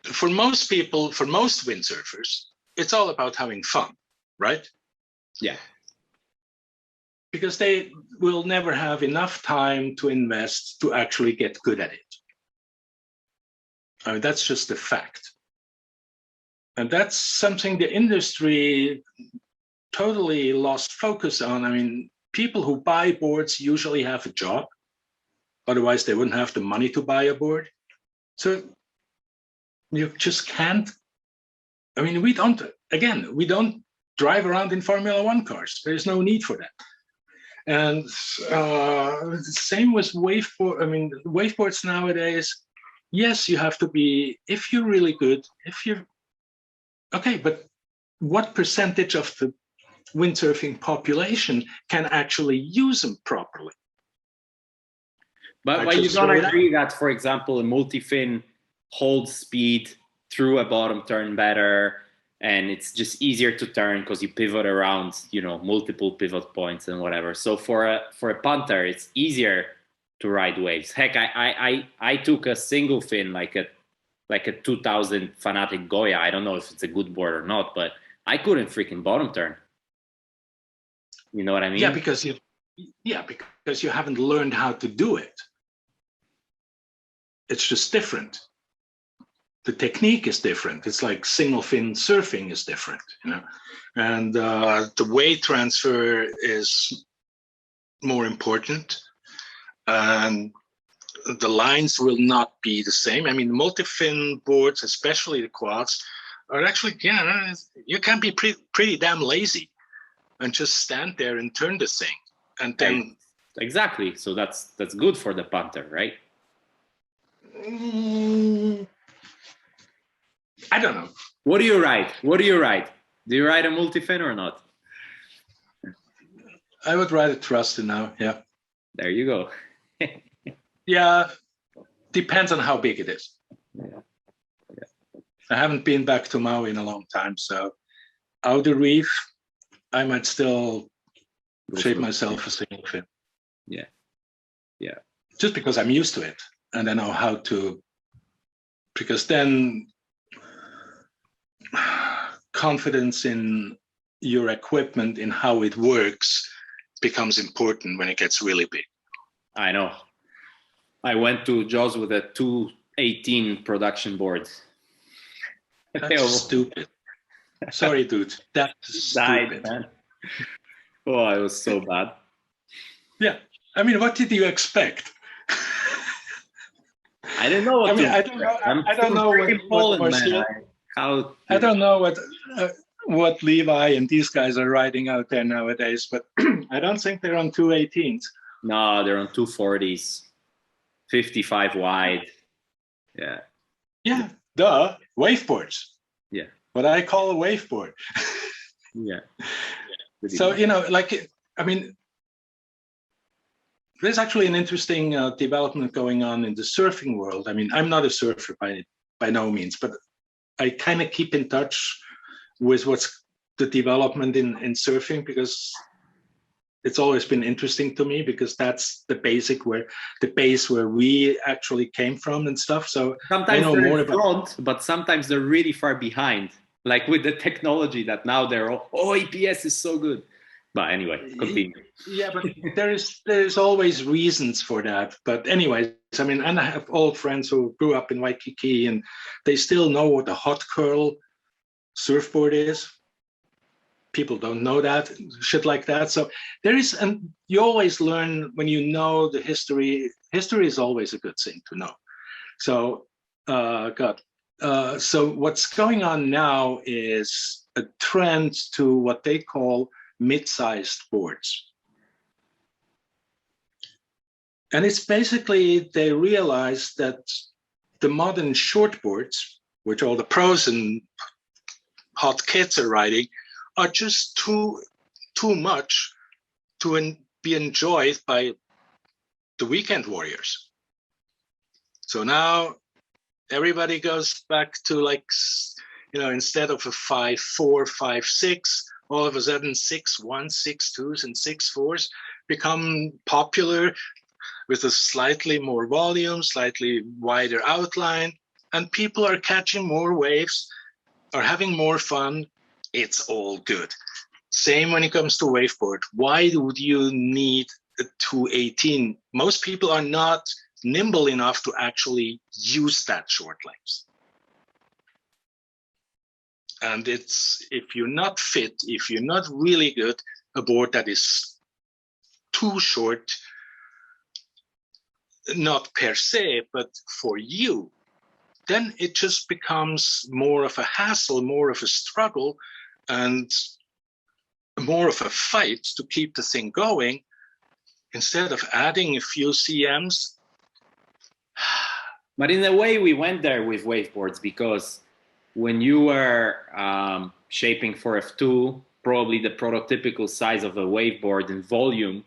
for most people, for most windsurfers, it's all about having fun, right? Yeah. Because they will never have enough time to invest to actually get good at it. I mean, that's just a fact. And that's something the industry totally lost focus on. I mean, people who buy boards usually have a job. Otherwise, they wouldn't have the money to buy a board. So you just can't. I mean, we don't drive around in Formula One cars. There's no need for that. And same with waveboard. I mean, waveboards nowadays, yes, you have to be, if you're really good, okay, but what percentage of the windsurfing population can actually use them properly? But you don't agree that, for example, a multi-fin holds speed through a bottom turn better, and it's just easier to turn because you pivot around, multiple pivot points and whatever. So for a punter, it's easier to ride waves. Heck, I took a single fin, like a 2000 Fanatic Goya. I don't know if it's a good board or not, but I couldn't freaking bottom turn. You know what I mean? Yeah, because you haven't learned how to do it. It's just different. The technique is different. It's like single fin surfing is different, and the weight transfer is more important, and the lines will not be the same. I mean, multi-fin boards, especially the quads, are actually, you can be pretty damn lazy and just stand there and turn the thing, and then exactly. So that's good for the punter, right? I don't know. What do you ride? Do you ride a multi-fin or not? I would ride a thruster now. Yeah. There you go. Yeah, depends on how big it is. Yeah. I haven't been back to Maui in a long time, so outer reef, I might still shape myself a single fin. Yeah. Just because I'm used to it and I know how to, because then confidence in your equipment, in how it works, becomes important when it gets really big. I know. I went to Jaws with a 218 production board. That's stupid. Sorry, dude. That's stupid. Man. Oh, it was so bad. Yeah. I mean, what did you expect? I didn't know. I don't know what Levi and these guys are riding out there nowadays, but I don't think they're on 218s. No, they're on 240s, 55 wide. Yeah. Yeah. Duh. Waveboards. Yeah. What I call a waveboard. Yeah. So, I mean, there's actually an interesting development going on in the surfing world. I mean, I'm not a surfer by no means, but I kind of keep in touch with what's the development in surfing, because it's always been interesting to me, because that's the base where we actually came from and stuff. So Sometimes I know they're more in about. front, but sometimes they're really far behind. Like with the technology that now they're all, APS is so good. But anyway, continue. Yeah, but there's always reasons for that. But anyways, I mean, and I have old friends who grew up in Waikiki, and they still know what a hot curl surfboard is. People don't know that, shit like that. So there is, and you always learn when you know the history. History is always a good thing to know. So, so what's going on now is a trend to what they call mid-sized boards. And it's basically, they realize that the modern shortboards, which all the pros and hot kids are riding, are just too much to be enjoyed by the weekend warriors. So now everybody goes back to, like, you know, instead of a 5.4, 5.6, all of a sudden 6.1, 6.2s, and 6.4s become popular with a slightly more volume, slightly wider outline, and people are catching more waves, are having more fun. It's all good. Same when it comes to waveboard. Why would you need a 218? Most people are not nimble enough to actually use that short length. And it's, if you're not fit, if you're not really good, a board that is too short, not per se, but for you, then it just becomes more of a hassle, more of a struggle, and more of a fight to keep the thing going, instead of adding a few CMs. But in a way, we went there with waveboards, because when you were shaping for F2, probably the prototypical size of a waveboard in volume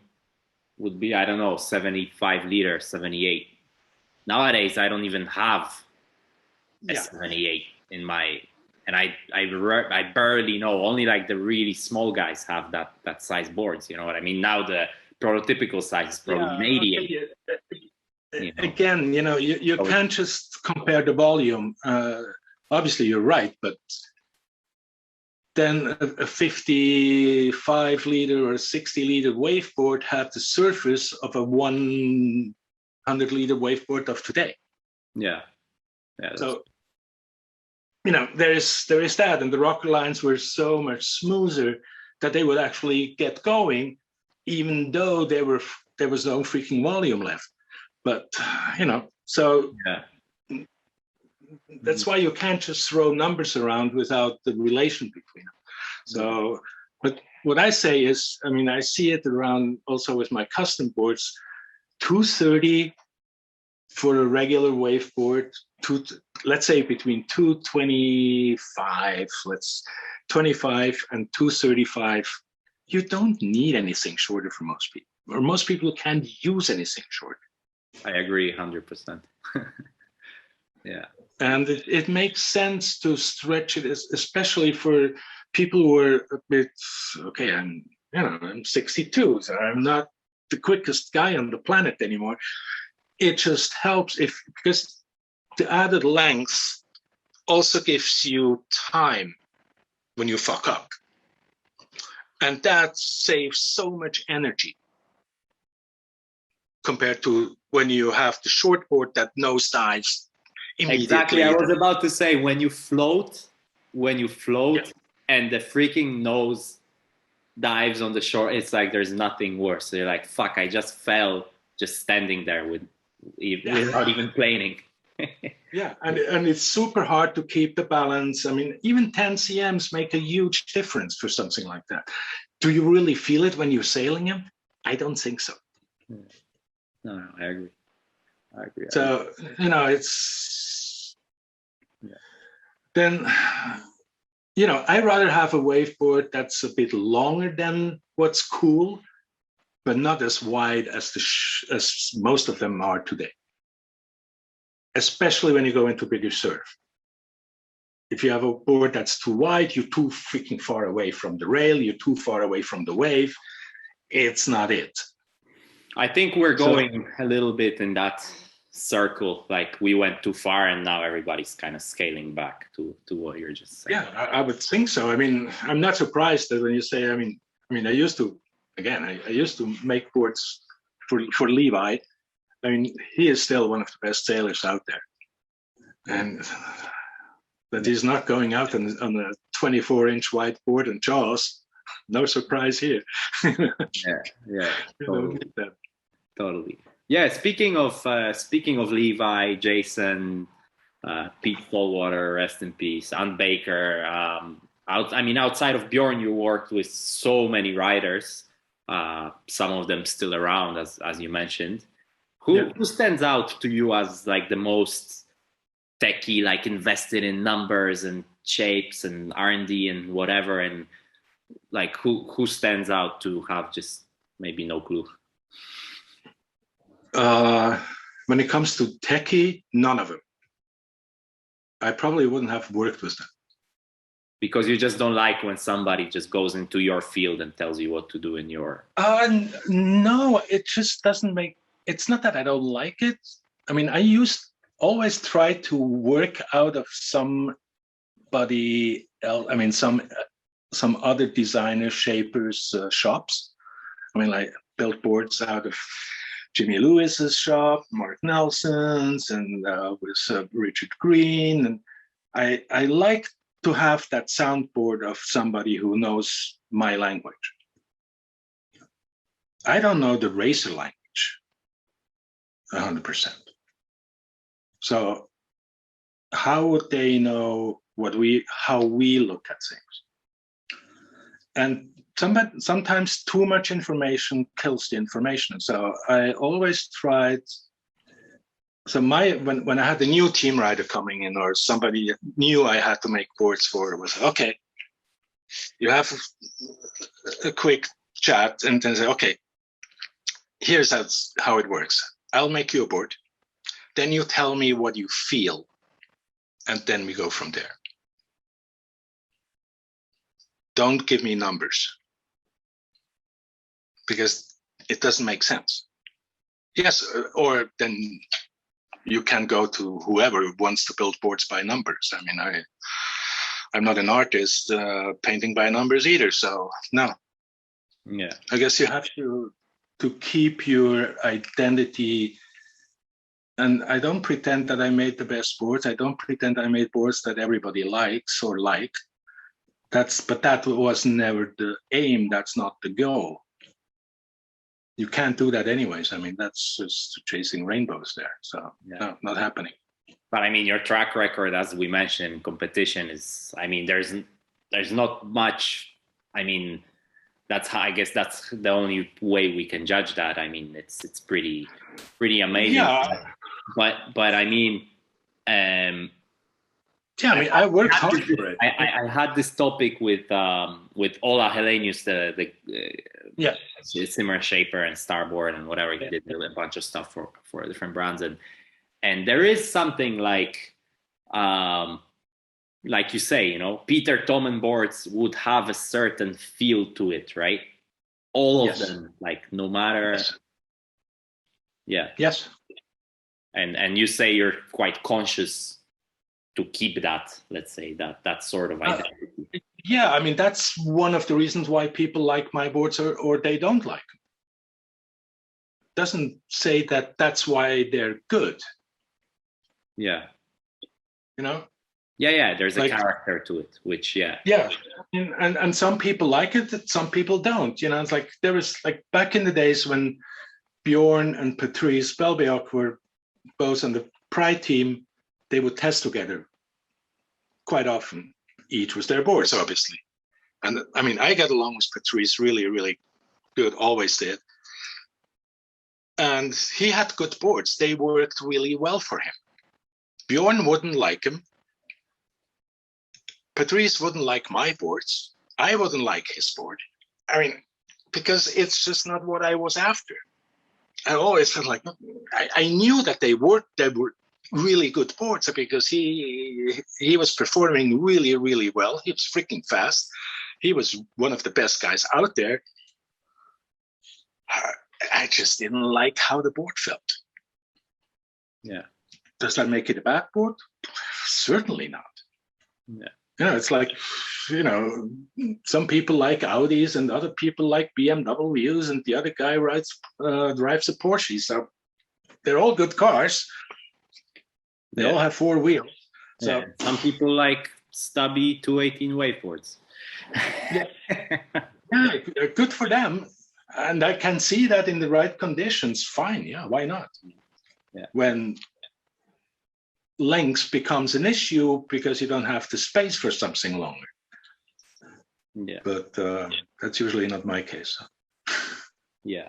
would be, I don't know, 75 liters, 78. Nowadays, I don't even have a 78 in my, and I barely know, only like the really small guys have that size boards, you know what I mean? Now the prototypical size is probably an 88. You know? Again, you know, you can't just compare the volume. Obviously, you're right, but then a 55 liter or 60 liter waveboard had the surface of a 100 liter waveboard of today. Yeah. So, you know, there is that, and the rocker lines were so much smoother that they would actually get going, even though there was no freaking volume left. But you know, so that's why you can't just throw numbers around without the relation between them. So, but what I say is, I mean, I see it around also with my custom boards, 230 for a regular waveboard, let's say between 225, 25 and 235. You don't need anything shorter for most people, or most people can't use anything shorter. I agree 100%. Yeah. And it makes sense to stretch it, especially for people who are a bit, okay, I'm 62, so I'm not the quickest guy on the planet anymore. It just helps because the added length also gives you time when you fuck up. And that saves so much energy compared to when you have the short board that nosedives immediately. Exactly. I was about to say, when you float, and the freaking nose dives on the shore, it's like there's nothing worse. So you're like, fuck, I just fell just standing there without even planing. Yeah, and it's super hard to keep the balance. I mean, even 10 CMs make a huge difference for something like that. Do you really feel it when you're sailing them? I don't think so. No, I agree. So, you know, it's... Yeah. Then, you know, I'd rather have a waveboard that's a bit longer than what's cool, but not as wide as as most of them are today. Especially when you go into bigger surf. If you have a board that's too wide, you're too freaking far away from the rail, you're too far away from the wave. It's not it. I think we're going a little bit in that circle, like we went too far and now everybody's kind of scaling back to what you're just saying. Yeah, I would think so. I mean, I'm not surprised that when you say, I mean, I used to, again, I used to make boards for Levi. I mean, he is still one of the best sailors out there. And that he's not going out on a 24-inch wide board and Jaws, no surprise here. Yeah, totally. Yeah, speaking of Levi, Jason, Pete Stallwater, rest in peace, and Baker. Outside of Bjorn, you worked with so many riders. Some of them still around, as you mentioned. Who stands out to you as like the most techie, like invested in numbers and shapes and R&D and whatever, and like who stands out to have just maybe no clue? When it comes to techie, none of them. I probably wouldn't have worked with them. Because you just don't like when somebody just goes into your field and tells you what to do in your... No, it just doesn't make... It's not that I don't like it. I mean, always try to work out of somebody else. I mean, some other designer shapers shops. I mean, like built boards out of Jimmy Lewis's shop, Mark Nelson's, and with Richard Green. And I like to have that soundboard of somebody who knows my language. I don't know the racer language 100%. So how would they know how we look at things? And sometimes too much information kills the information. So I always tried. So when I had a new team rider coming in, or somebody knew I had to make boards for, it was okay. You have a quick chat and then say, okay, here's how it works. I'll make you a board. Then you tell me what you feel, and then we go from there. Don't give me numbers, because it doesn't make sense. Yes, or then you can go to whoever wants to build boards by numbers. I mean, I'm not an artist painting by numbers either, so no. Yeah, I guess you have to keep your identity. And I don't pretend that I made the best boards. I don't pretend I made boards that everybody likes or like. But that was never the aim. That's not the goal. You can't do that anyways. I mean, that's just chasing rainbows there. So no, not happening. But I mean, your track record, as we mentioned, in competition is, I mean, there's not much. I mean, I guess that's the only way we can judge that. I mean, it's pretty amazing. Yeah. But I mean, yeah, I mean, I worked hard for it. I had this topic with Ola Helenius, the Simmer Shaper and Starboard and whatever. He did a bunch of stuff for different brands, and there is something like you say, you know, Peter Thommen boards would have a certain feel to it, right? All of them, like no matter. Yes. Yeah. Yes. And you say you're quite conscious to keep that, let's say, that sort of identity. Yeah, I mean, that's one of the reasons why people like my boards or they don't like them. Doesn't say that that's why they're good. Yeah. You know? Yeah, there's a character to it, which, Yeah, and some people like it, some people don't. You know, it's like there was like back in the days when Bjorn and Patrice Belbeok were both on the Pride team, they would test together quite often. Each was their boards, obviously. And I mean, I got along with Patrice really, really good, always did. And he had good boards. They worked really well for him. Bjorn wouldn't like him. Patrice wouldn't like my boards. I wouldn't like his board. I mean, because it's just not what I was after. I always felt like I knew that they were really good boards because he was performing really, really well. He was freaking fast. He was one of the best guys out there. I just didn't like how the board felt. Yeah. Does that make it a bad board? Certainly not. Yeah. You know, it's like, you know, some people like Audis and other people like BMWs, and the other guy drives a Porsche. So they're all good cars. They all have 4 wheels. So yeah. Some people like stubby 218 waveboards. yeah, good for them. And I can see that in the right conditions. Fine, yeah, why not? Yeah. When length becomes an issue because you don't have the space for something longer. Yeah. But that's usually not my case. Yeah.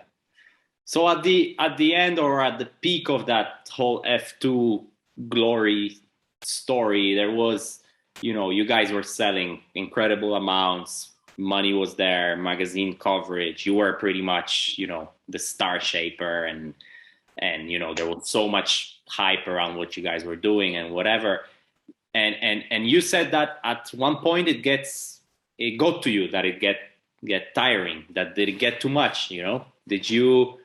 So at the end, or at the peak of that whole F2 glory story, there was, you know, you guys were selling incredible amounts. Money was there, magazine coverage. You were pretty much, you know, the star shaper, and you know, there was so much hype around what you guys were doing and whatever. And you said that at one point it got to you that it get tiring, that did it get too much, you know? Did you,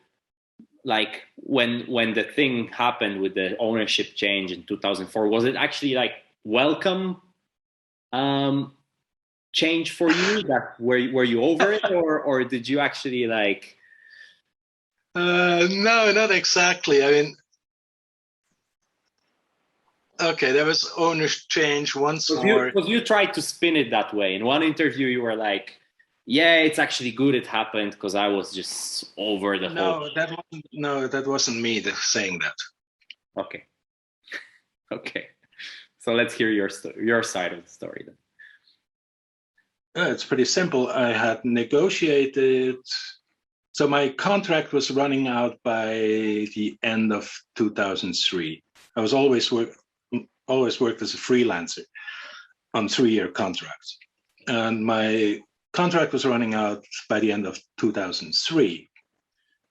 like, when the thing happened with the ownership change in 2004, was it actually like welcome change for you? That were you over it, or did you actually like? No, not exactly. I mean, okay, there was owner's change once more. Because you tried to spin it that way. In one interview, you were like, "Yeah, it's actually good it happened because I was just over the whole." That wasn't me saying that. Okay. Okay. So let's hear your side of the story then. It's pretty simple. I had negotiated. So my contract was running out by the end of 2003. I was always worked as a freelancer on 3-year contracts. And my contract was running out by the end of 2003.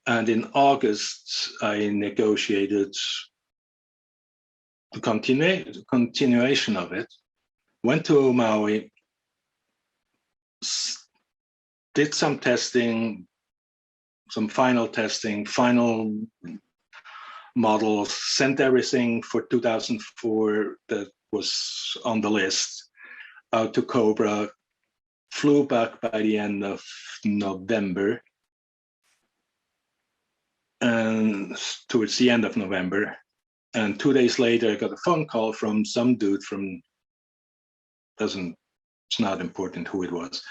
And in August, I negotiated the continuation of it, went to Maui, did some testing, some final testing, final models, sent everything for 2004 that was on the list out to Cobra, flew back by the end of November, and towards the end of November. And 2 days later, I got a phone call from some dude from, it's not important who it was,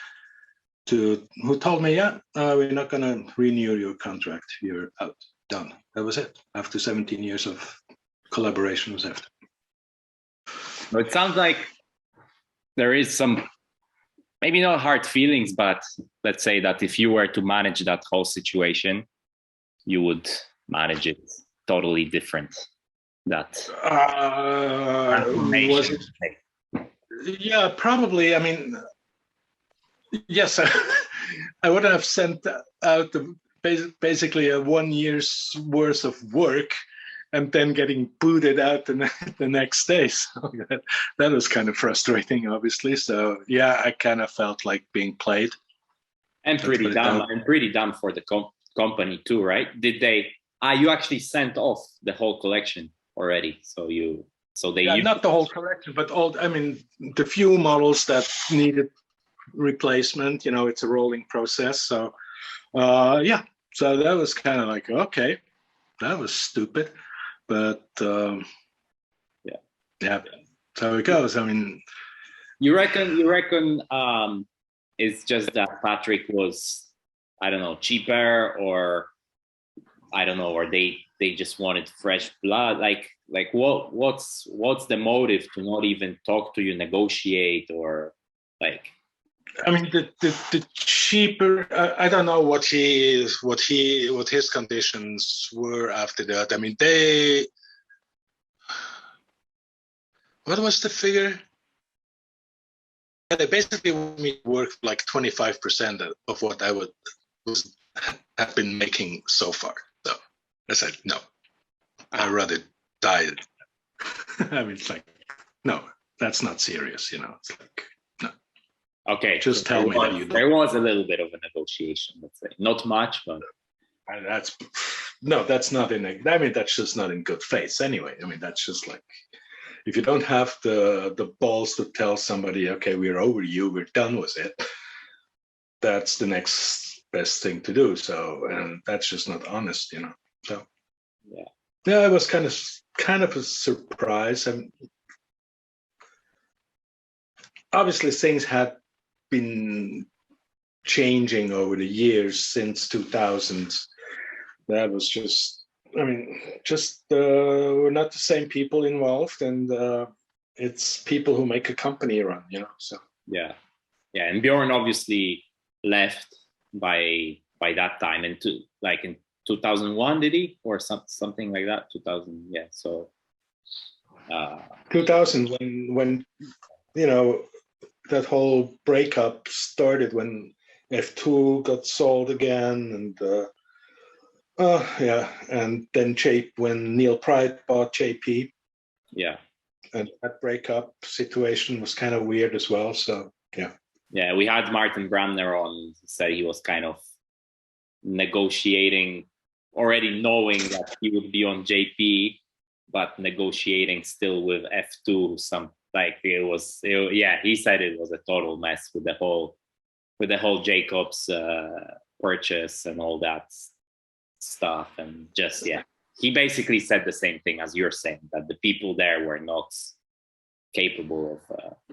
who told me, yeah, we're not going to renew your contract. You're out, done. That was it. After 17 years of collaboration with F2. Well, it sounds like there is some, maybe not hard feelings, but let's say that if you were to manage that whole situation, you would manage it totally different. That was it? Yeah, probably. I mean, yes, I would have sent out basically a 1 year's worth of work and then getting booted out the next day. So that was kind of frustrating, obviously. So yeah, I kind of felt like being played. And pretty dumb for the company too, right? Did they? You actually sent off the whole collection already, not the whole collection, but the few models that needed replacement. You know, it's a rolling process. So yeah, so that was kind of like, okay, that was stupid, but yeah, so it goes. I mean, you reckon it's just that Patrick was, I don't know, cheaper, or I don't know, or they just wanted fresh blood? Like what's the motive to not even talk to you, negotiate, or like? I mean, the cheaper. I don't know what his conditions were after that. I mean, what was the figure? Yeah, they basically want me to work like 25% of what I would have been making so far. So I said, no, I'd rather die. I mean, it's like, no, that's not serious, you know. It's like, no. Okay. Just tell me that you don't. There was a little bit of a negotiation, let's say. Not much, but That's not in. I mean, that's just not in good faith. Anyway, I mean, that's just like, if you don't have the balls to tell somebody, okay, we're over you, we're done with it. That's the next best thing to do. So, and that's just not honest, you know. So, yeah, it was kind of a surprise. And obviously, things had been changing over the years since 2000. That was just, I mean, we're not the same people involved, and it's people who make a company run, you know. So yeah, and Bjorn obviously left by that time, in 2001, did he, or something like that? 2000, yeah. So 2000, when you know, that whole breakup started, when F2 got sold again, and and then when Neil Pride bought JP, and that breakup situation was kind of weird as well. So yeah, we had Martin Brandner on. He said he was kind of negotiating, already knowing that he would be on JP, but negotiating still with F2. He said it was a total mess with the whole Jacobs purchase and all that stuff, and just he basically said the same thing as you're saying, that the people there were not capable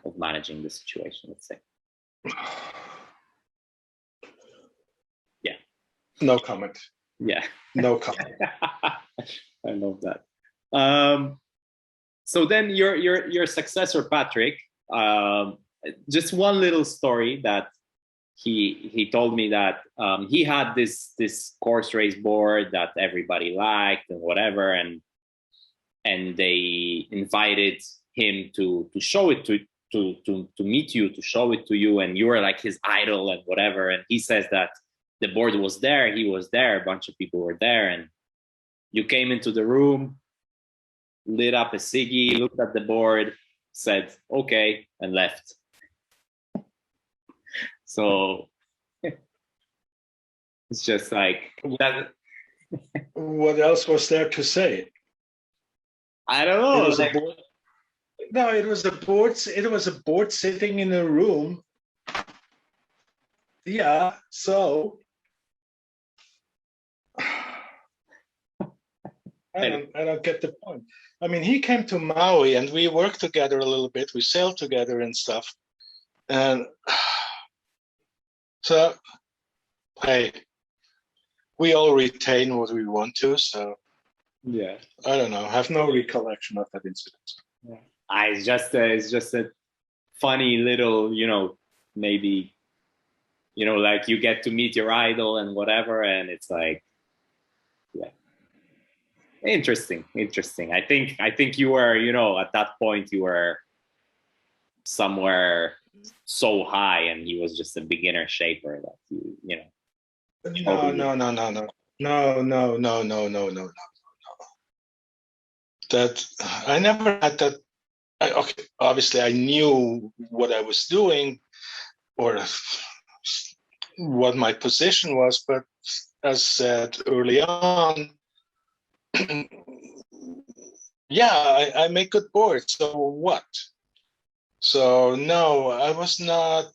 of managing the situation, let's say. Yeah, no comment. No comment. I love that. So then your successor, Patrick, just one little story that he told me, that he had this course race board that everybody liked and whatever, and they invited him to show it to meet you, to show it to you, and you were like his idol and whatever. And he says that the board was there, he was there, a bunch of people were there, and you came into the room, lit up a ciggy, looked at the board, said okay, and left. So it's just like that. What else was there to say? I don't know. It was a board. It was a board sitting in a room. Yeah. So I don't get the point. I mean, he came to Maui and we worked together a little bit. We sailed together and stuff. And so, hey, we all retain what we want to. So, yeah, I don't know. I have no recollection of that incident. Yeah. It's just a funny little, maybe, like you get to meet your idol and whatever, and it's like, yeah, interesting. I think you were, at that point you were somewhere so high, and he was just a beginner shaper that No. That I never had that. Obviously, I knew what I was doing or what my position was, but as said early on, I make good boards. So what? So no, I was not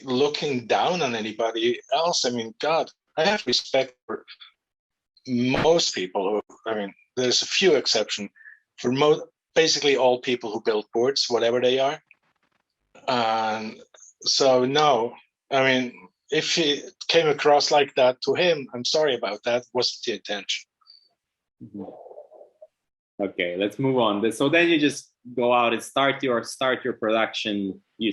looking down on anybody else. I mean, God, I have respect for most people. There's a few exceptions for basically all people who build boards, whatever they are. So no, if it came across like that to him, I'm sorry about that. Wasn't the intention. Okay, let's move on. So then you just go out and start your production. You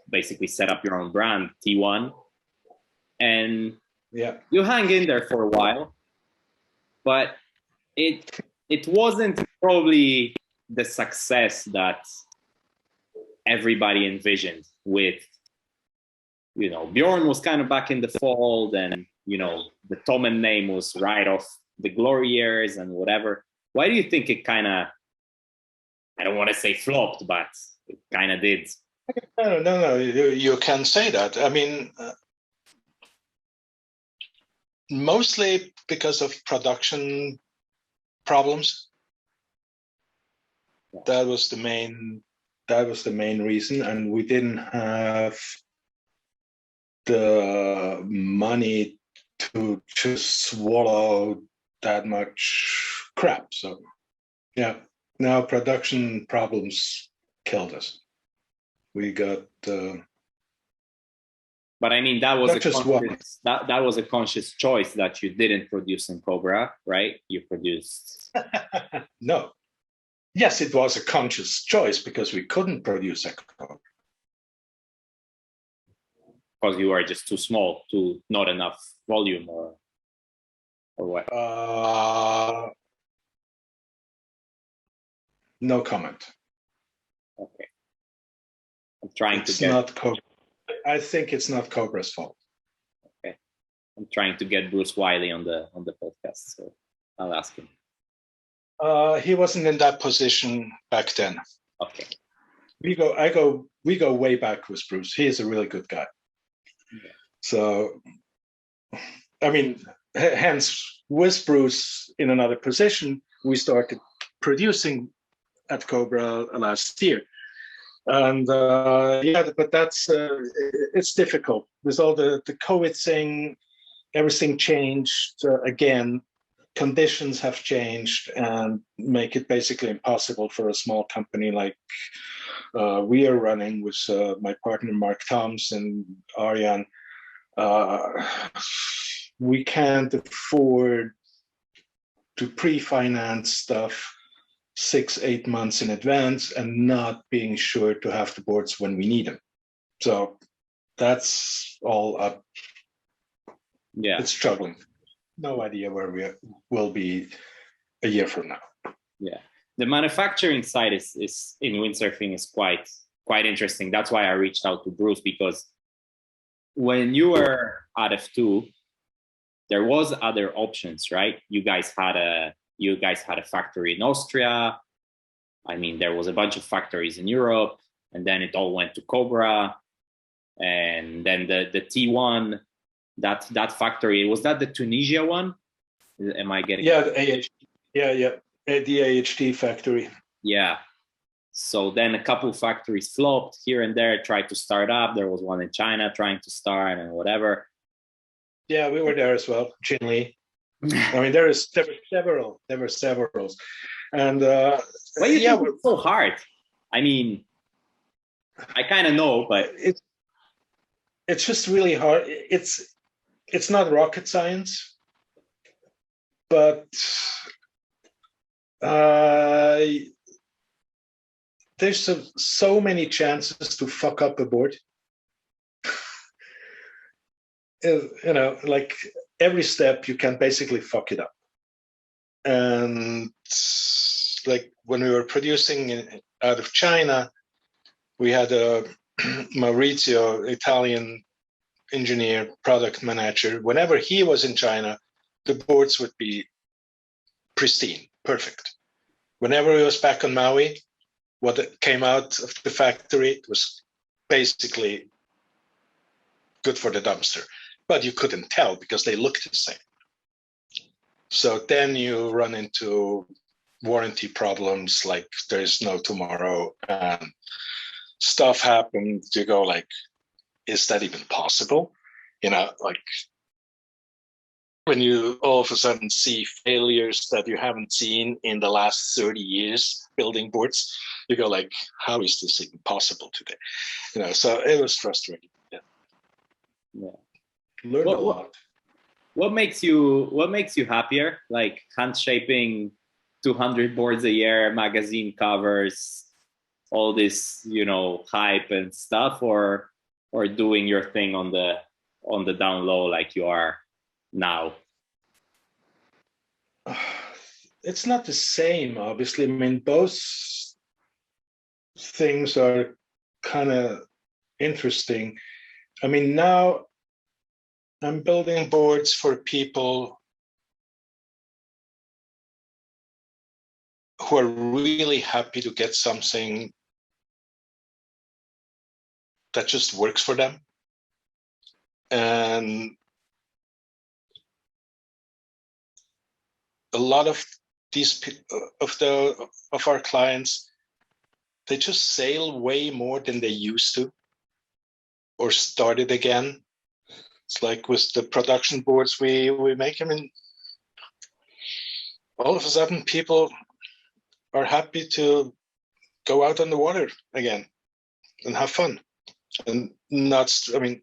basically set up your own brand, T1, and you hang in there for a while, but it wasn't probably the success that everybody envisioned with you know, Bjorn was kind of back in the fold, and you know, the Thommen name was right off the glory years and whatever. Why do you think it kind of, I don't want to say flopped, but it kind of did? No, you can say that. I mean, mostly because of production problems. That was the main reason, and we didn't have the money to just swallow that much crap. So yeah, now production problems killed us. We got but I mean, that was not just one. That was a conscious choice that you didn't produce in Cobra, right? You produced. No. Yes, it was a conscious choice because we couldn't produce a Cobra. Because you were just too small, not enough volume, or what? No comment. Okay. I'm trying it's to get. Not Cobra. I think it's not Cobra's fault. Okay. I'm trying to get Bruce Wiley on the podcast, so I'll ask him. He wasn't in that position back then. Okay. We go way back with Bruce. He is a really good guy. Yeah. So, I mean, hence with Bruce in another position, we started producing at Cobra last year. And yeah, but that's it's difficult with all the COVID thing. Everything changed again. Conditions have changed and make it basically impossible for a small company like we are running with my partner Mark Thoms and Arjan. We can't afford to pre-finance stuff 6-8 months in advance and not being sure to have the boards when we need them. So that's all up. Yeah, it's struggling. No idea where we will be a year from now. Yeah, the manufacturing side is in windsurfing is quite interesting. That's why I reached out to Bruce, because when you were at F2, there was other options, right? You guys had a factory in Austria. I mean, there was a bunch of factories in Europe, and then it all went to Cobra, and then the T1. That factory, was that the Tunisia one? Am I getting? Yeah, the AHT. Yeah, the AHT factory. Yeah. So then a couple of factories flopped here and there, tried to start up. There was one in China trying to start and whatever. Yeah, we were there as well, Chinli. I mean, there were several. And why you think it's so hard? I mean, I kind of know, but it's just really hard. It's not rocket science, but there's so many chances to fuck up a board. You know, like every step you can basically fuck it up. And like when we were producing out of China, we had a Maurizio, Italian engineer, product manager. Whenever he was in China, the boards would be pristine, perfect. Whenever he was back on Maui, what came out of the factory was basically good for the dumpster. But you couldn't tell because they looked the same. So then you run into warranty problems, like there's no tomorrow, and stuff happens. You go like, is that even possible? You know, like when you all of a sudden see failures that you haven't seen in the last 30 years building boards, you go like, how is this even possible today? You know, so it was frustrating. Yeah. Learned a lot. What makes you happier? Like hand shaping 200 boards a year, magazine covers, all this, you know, hype and stuff, or doing your thing on the down low like you are now? It's not the same, obviously. I mean, both things are kind of interesting. I mean, now I'm building boards for people who are really happy to get something that just works for them. And a lot of these of our clients, they just sail way more than they used to, or started again. It's like with the production boards we make. I mean, all of a sudden people are happy to go out on the water again and have fun. And not, I mean,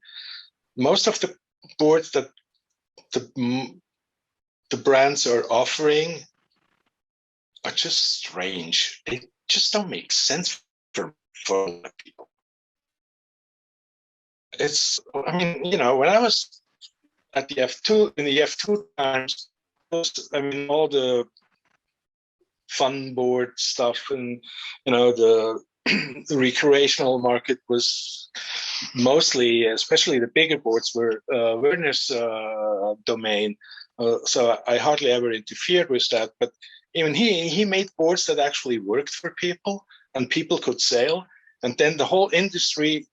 most of the boards that the brands are offering are just strange. They just don't make sense for a lot of people. It's, I mean, you know, when I was at the F2, in the F2 times, I mean, all the fun board stuff and, you know, the recreational market was mostly, especially the bigger boards, were Werner's domain. So I hardly ever interfered with that. But even he made boards that actually worked for people and people could sail. And then the whole industry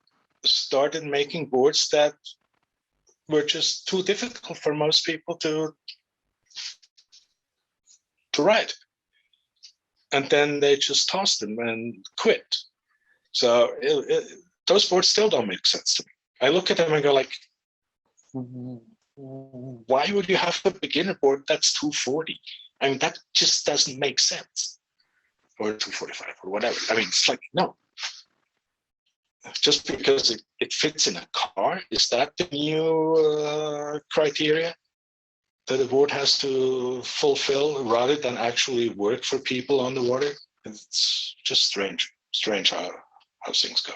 started making boards that were just too difficult for most people to ride. And then they just tossed them and quit. So those boards still don't make sense to me. I look at them and go like, why would you have a beginner board that's 240? I mean, that just doesn't make sense. Or 245 or whatever. I mean, it's like, no. Just because it fits in a car, is that the new criteria that a board has to fulfill rather than actually work for people on the water? It's just strange how things go.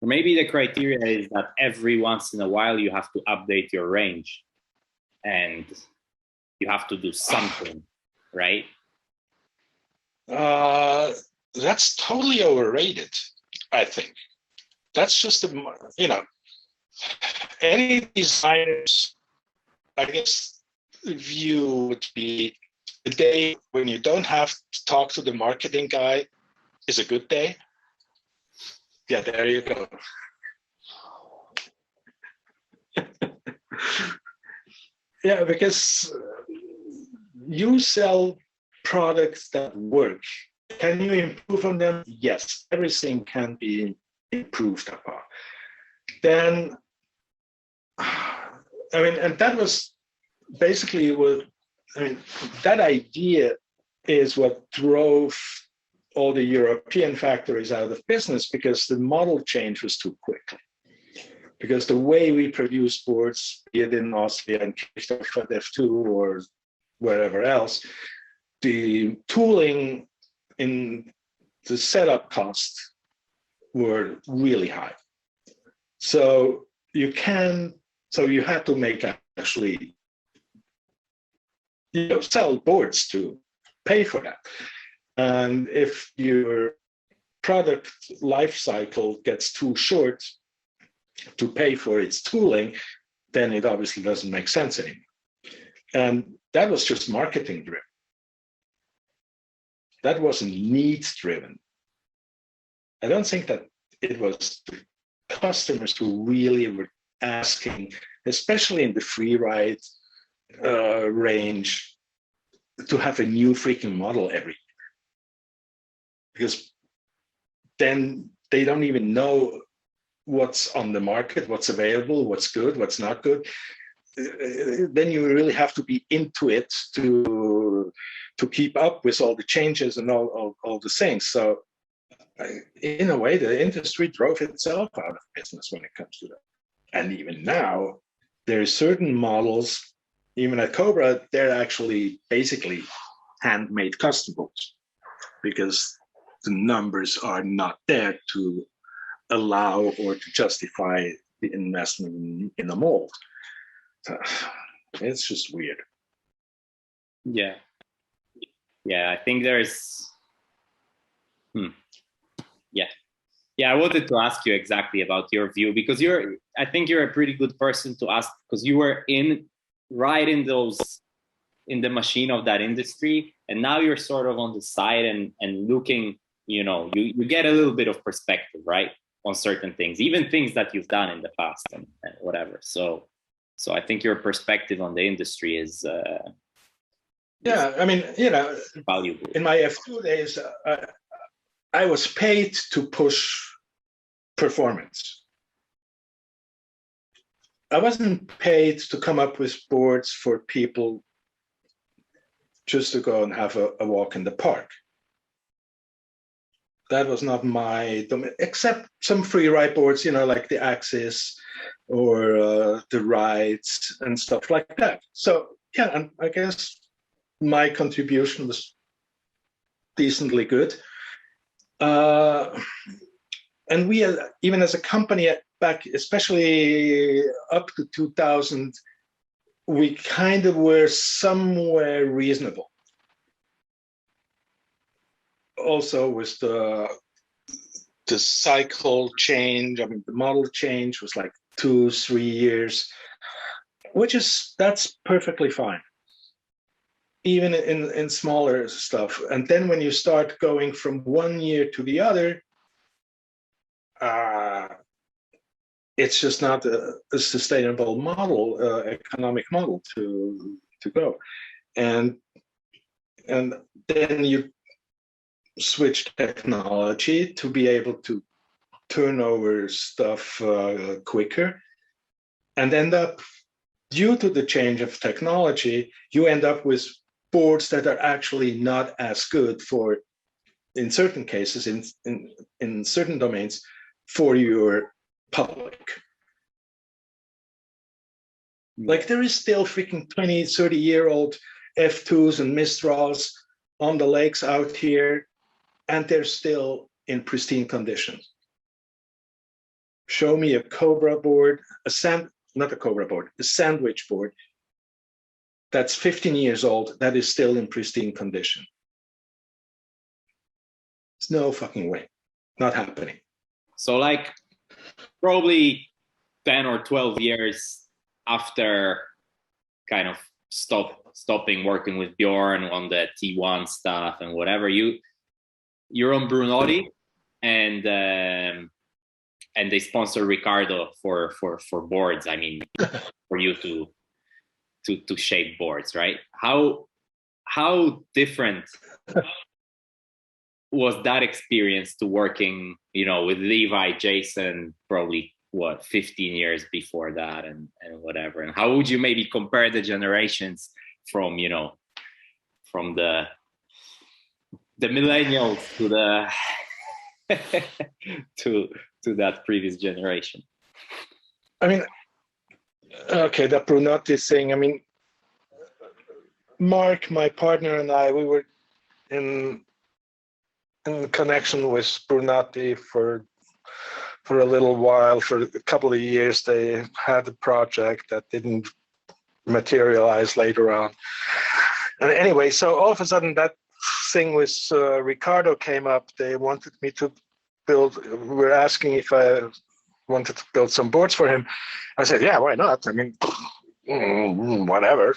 Maybe the criteria is that every once in a while you have to update your range and you have to do something, right? That's totally overrated, I think. That's just, you know, any designers, I guess, view would be the day when you don't have to talk to the marketing guy is a good day. Yeah, there you go. Yeah, because you sell products that work. Can you improve on them? Yes, everything can be improved upon. Then, I mean, and that was basically what, I mean, that idea is what drove all the European factories out of business, because the model change was too quickly. Because the way we produce boards, be it in Austria and F2 or wherever else, the tooling in the setup costs were really high. So you had to make actually, you know, sell boards to pay for that. And if your product life cycle gets too short to pay for its tooling, then it obviously doesn't make sense anymore. And that was just marketing driven. That wasn't needs driven. I don't think that it was the customers who really were asking, especially in the free ride range, to have a new freaking model every year. Because then they don't even know what's on the market, what's available, what's good, what's not good. Then you really have to be into it to keep up with all the changes and all the things. So in a way, the industry drove itself out of business when it comes to that. And even now, there are certain models, even at Cobra, they're actually basically handmade custom boards, because the numbers are not there to allow or to justify the investment in a mold. So it's just weird. Yeah. Yeah, I think there's, yeah. Yeah, I wanted to ask you exactly about your view because I think you're a pretty good person to ask because you were right in the machine of that industry, and now you're sort of on the side and looking, you get a little bit of perspective, right, on certain things, even things that you've done in the past and whatever. So I think your perspective on the industry is yeah, I mean, valuable. in my F2 days, I was paid to push performance. I wasn't paid to come up with boards for people just to go and have a walk in the park. That was not my domain, except some free ride boards, like the Axis or the rides and stuff like that. So yeah, and I guess my contribution was decently good. And we, even as a company back, especially up to 2000, we kind of were somewhere reasonable. Also with the cycle change, I mean, the model change was like 2-3 years, that's perfectly fine. Even in smaller stuff. And then when you start going from one year to the other, it's just not a sustainable model, economic model to go. And then you switch technology to be able to turn over stuff quicker, and end up, due to the change of technology, you end up with boards that are actually not as good for, in certain cases, in certain domains, for your public. Like there is still freaking 20, 30-year-old F2s and Mistrals on the lakes out here, and they're still in pristine condition. Show me a Cobra board, a sandwich board that's 15 years old that is still in pristine condition. There's no fucking way. Not happening. So like probably 10 or 12 years after kind of stopping working with Bjorn on the T1 stuff and whatever, you're on Brunotti and they sponsor Ricardo for boards. I mean, for you to shape boards, right? How different was that experience to working, with Levi, Jason, probably 15 years before that and whatever? And how would you maybe compare the generations from from the millennials to the to that previous generation? I mean, okay, that Brunotti thing, I mean, Mark, my partner, and I, we were in connection with Brunotti for a little while. For a couple of years, they had a project that didn't materialize later on. And anyway, so all of a sudden that thing with Ricardo came up. They wanted me to build, we were asking if I wanted to build some boards for him. I said, yeah, why not? I mean, whatever.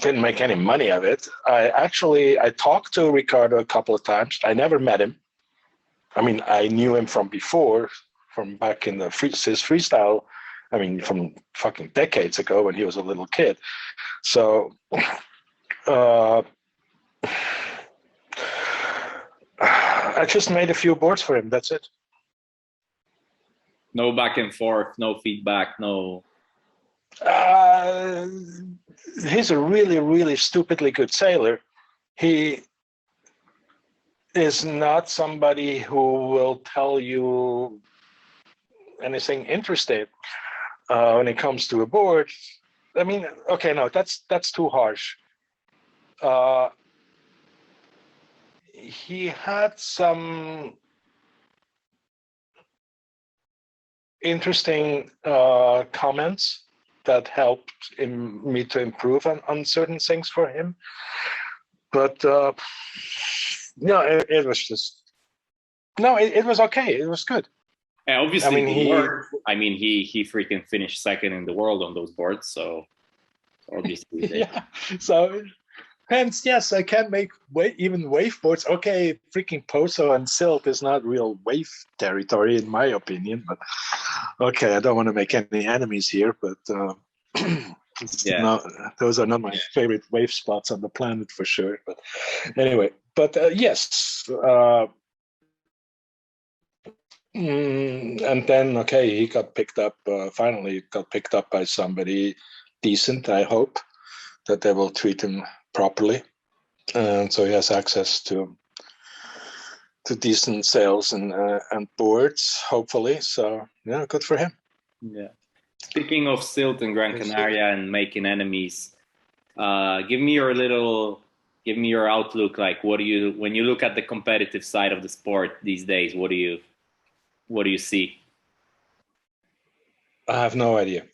Didn't make any money of it. I talked to Ricardo a couple of times. I never met him. I mean, I knew him from before, from back in his freestyle. I mean, from fucking decades ago when he was a little kid. So, I just made a few boards for him. That's it. No back and forth, no feedback, no. He's a really, really stupidly good sailor. He is not somebody who will tell you anything interesting when it comes to a board. I mean, okay, no, that's too harsh. He had some interesting comments that helped me to improve on certain things for him. But No, it was just no. It was okay. It was good. And obviously, I mean, he freaking finished second in the world on those boards. So obviously, yeah. So hence, yes, I can make even wave boards. Okay, freaking Poso and Silt is not real wave territory, in my opinion. But okay, I don't want to make any enemies here, but those are not my favorite wave spots on the planet for sure. But anyway, yes. And then, okay, he got picked up, finally got picked up by somebody decent, I hope, that they will treat him properly. And so he has access to decent sales and boards, hopefully. So, yeah, good for him. Yeah. Speaking of Silt and Gran Canaria and making enemies, give me your outlook. Like, when you look at the competitive side of the sport these days, what do you see? I have no idea.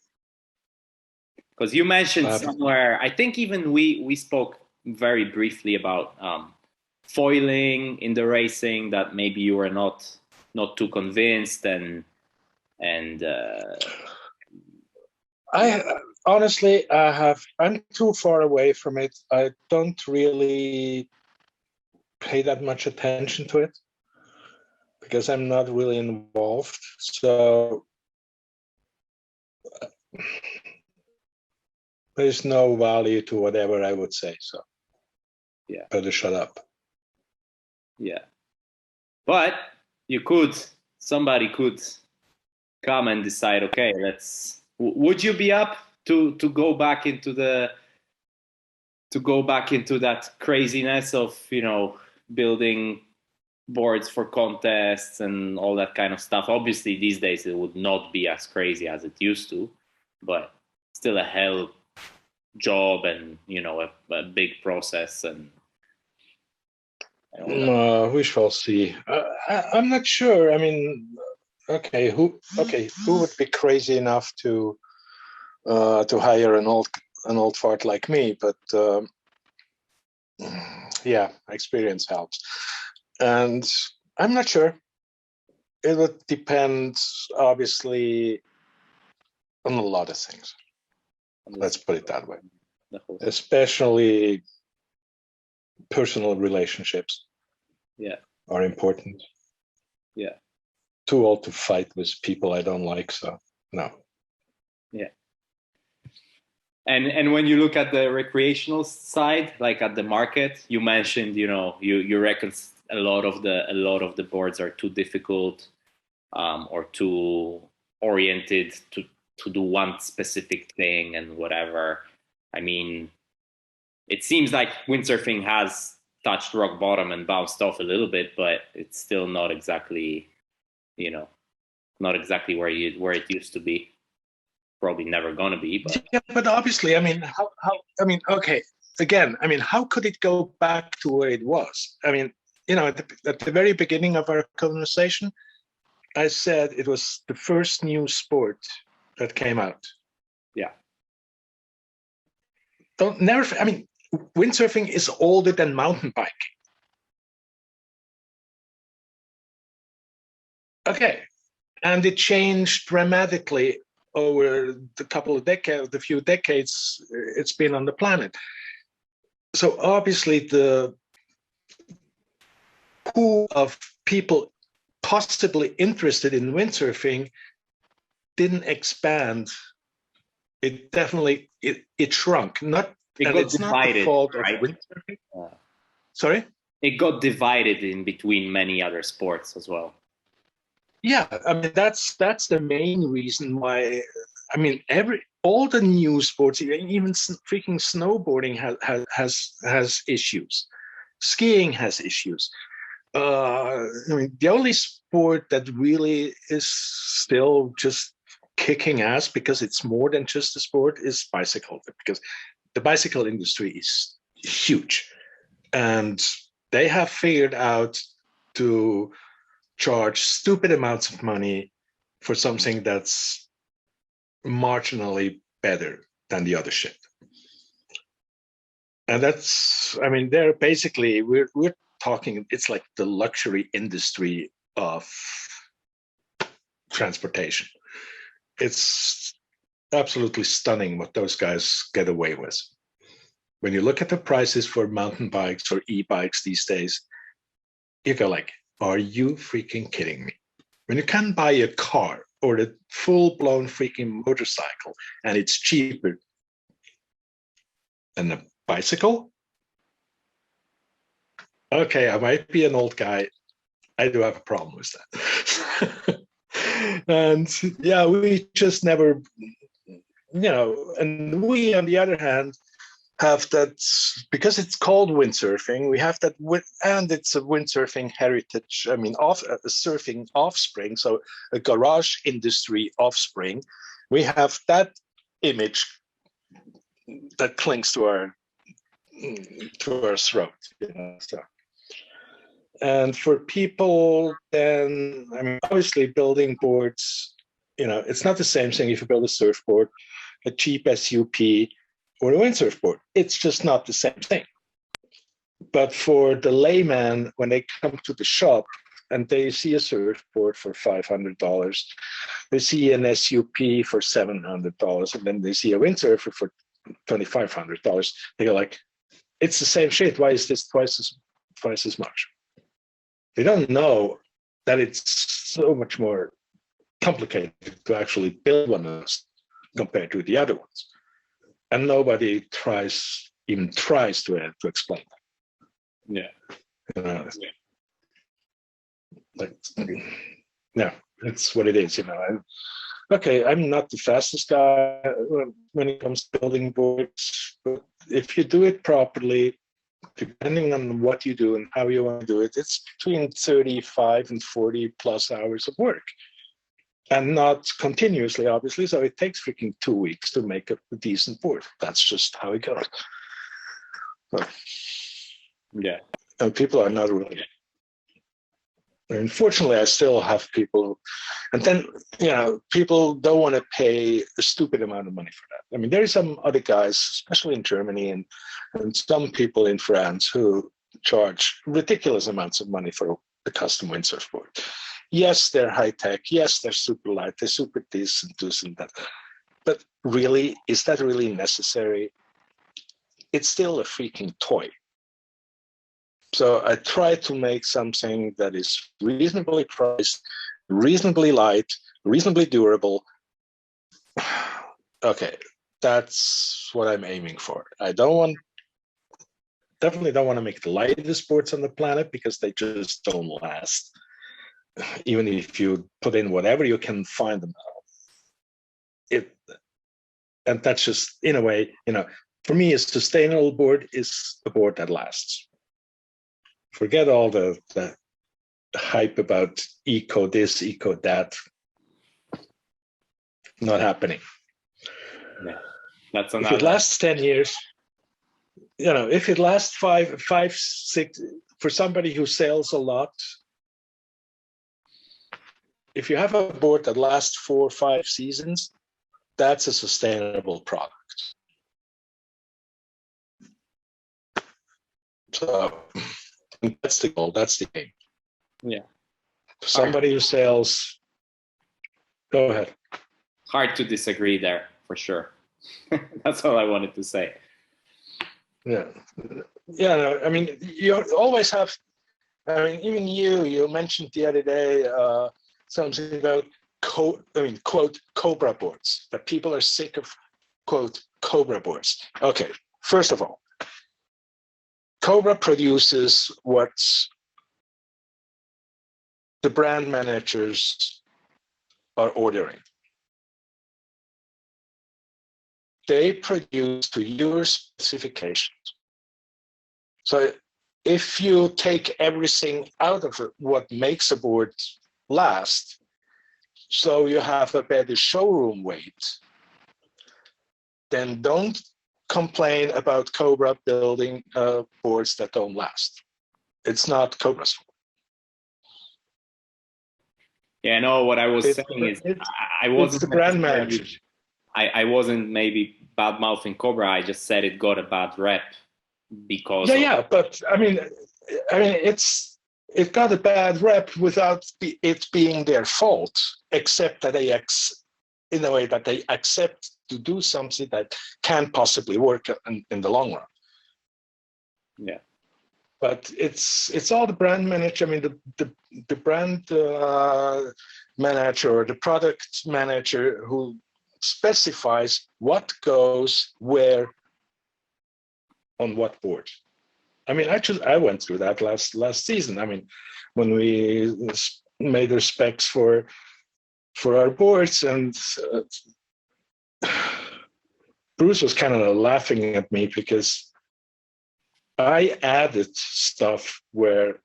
Because you mentioned somewhere, I think even we spoke very briefly about foiling in the racing, that maybe you were not too convinced, and I honestly, I'm too far away from it. I don't really pay that much attention to it because I'm not really involved. So there's no value to whatever I would say. So yeah, better shut up. Yeah, but somebody could come and decide, okay, would you be up to go back into that craziness of, building boards for contests and all that kind of stuff? Obviously these days it would not be as crazy as it used to, but still a hell job, and a big process, and we shall see. I'm not sure. I mean, who would be crazy enough to hire an old fart like me? But yeah, experience helps, and I'm not sure. It would depend, obviously, on a lot of things. Let's put it that way. Especially personal relationships. Yeah, are important. Yeah. Too old to fight with people I don't like, so no. Yeah. And when you look at the recreational side, like at the market, you mentioned, you reckon a lot of the boards are too difficult, or too oriented to do one specific thing and whatever. I mean, it seems like windsurfing has touched rock bottom and bounced off a little bit, but it's still not exactly, where it used to be. Probably never gonna be. But yeah, but obviously, I mean, how? I mean, okay. Again, I mean, how could it go back to where it was? I mean, at the very beginning of our conversation, I said it was the first new sport that came out. Yeah. I mean, windsurfing is older than mountain biking. Okay, and it changed dramatically over the few decades it's been on the planet. So obviously the pool of people possibly interested in windsurfing didn't expand. It definitely it shrunk. It got divided, not the fault right? of windsurfing. Sorry? It got divided in between many other sports as well. Yeah, I mean that's the main reason why. I mean, all the new sports, even freaking snowboarding has issues. Skiing has issues. I mean, the only sport that really is still just kicking ass because it's more than just a sport is bicycle, because the bicycle industry is huge, and they have figured out to charge stupid amounts of money for something that's marginally better than the other shit. And that's, I mean, they're basically, we're talking, it's like the luxury industry of transportation. It's absolutely stunning what those guys get away with. When you look at the prices for mountain bikes or e-bikes these days, you go like, are you freaking kidding me? When you can buy a car or a full-blown freaking motorcycle and it's cheaper than a bicycle? Okay, I might be an old guy. I do have a problem with that. And yeah, we just never, and we, on the other hand, have that, because it's called windsurfing, we have that, and it's a windsurfing heritage, a surfing offspring, so a garage industry offspring. We have that image that clings to our throat. So. And for people, then, obviously building boards, it's not the same thing if you build a surfboard, a cheap SUP, or a windsurf board. It's just not the same thing. But for the layman, when they come to the shop and they see a surfboard for $500, they see an SUP for $700, and then they see a windsurfer for $2,500, they go like, it's the same shit. Why is this twice as much? They don't know that it's so much more complicated to actually build one of those compared to the other ones. And nobody even tries to explain that. Yeah. It's what it is. Okay, I'm not the fastest guy when it comes to building boards, but if you do it properly, depending on what you do and how you want to do it, it's between 35 and 40 plus hours of work. And not continuously, obviously. So it takes freaking 2 weeks to make a decent board. That's just how it goes. So, yeah. And people are not really. Unfortunately, I still have people, and then, people don't want to pay a stupid amount of money for that. There are some other guys, especially in Germany and some people in France, who charge ridiculous amounts of money for a custom windsurf board. Yes, they're high tech. Yes, they're super light. They're super this and that. But really, is that really necessary? It's still a freaking toy. So I try to make something that is reasonably priced, reasonably light, reasonably durable. Okay, that's what I'm aiming for. I definitely don't want to make the lightest boards on the planet, because they just don't last. Even if you put in whatever you can find them. And that's just, in a way, for me, a sustainable board is a board that lasts. Forget all the hype about eco this, eco that. Not happening. Yeah. That's if it lasts 10 years, if it lasts five, six, for somebody who sails a lot, if you have a board that lasts 4 or 5 seasons, that's a sustainable product. So that's the goal. That's the aim. Yeah. Somebody who sails. Go ahead. Hard to disagree there, for sure. That's all I wanted to say. Yeah. Yeah. You always have. Even you mentioned the other day something about quote Cobra boards. That people are sick of quote Cobra boards. Okay. First of all, Cobra produces what the brand managers are ordering. They produce to your specifications. So if you take everything out of it, what makes a board last, so you have a better showroom weight, then don't complain about Cobra building boards that don't last. It's not Cobra's fault. Yeah, no, what I was saying is I wasn't the brand manager. I wasn't maybe bad mouthing Cobra. I just said it got a bad rep because but I mean, it got a bad rep without it being their fault, except that in a way that they accept to do something that can possibly work in the long run. Yeah. But it's all the brand manager. I mean, the brand manager or the product manager who specifies what goes where on what board. I mean, actually, I went through that last season. I mean, when we made our specs for our boards, and Bruce was kind of laughing at me because I added stuff where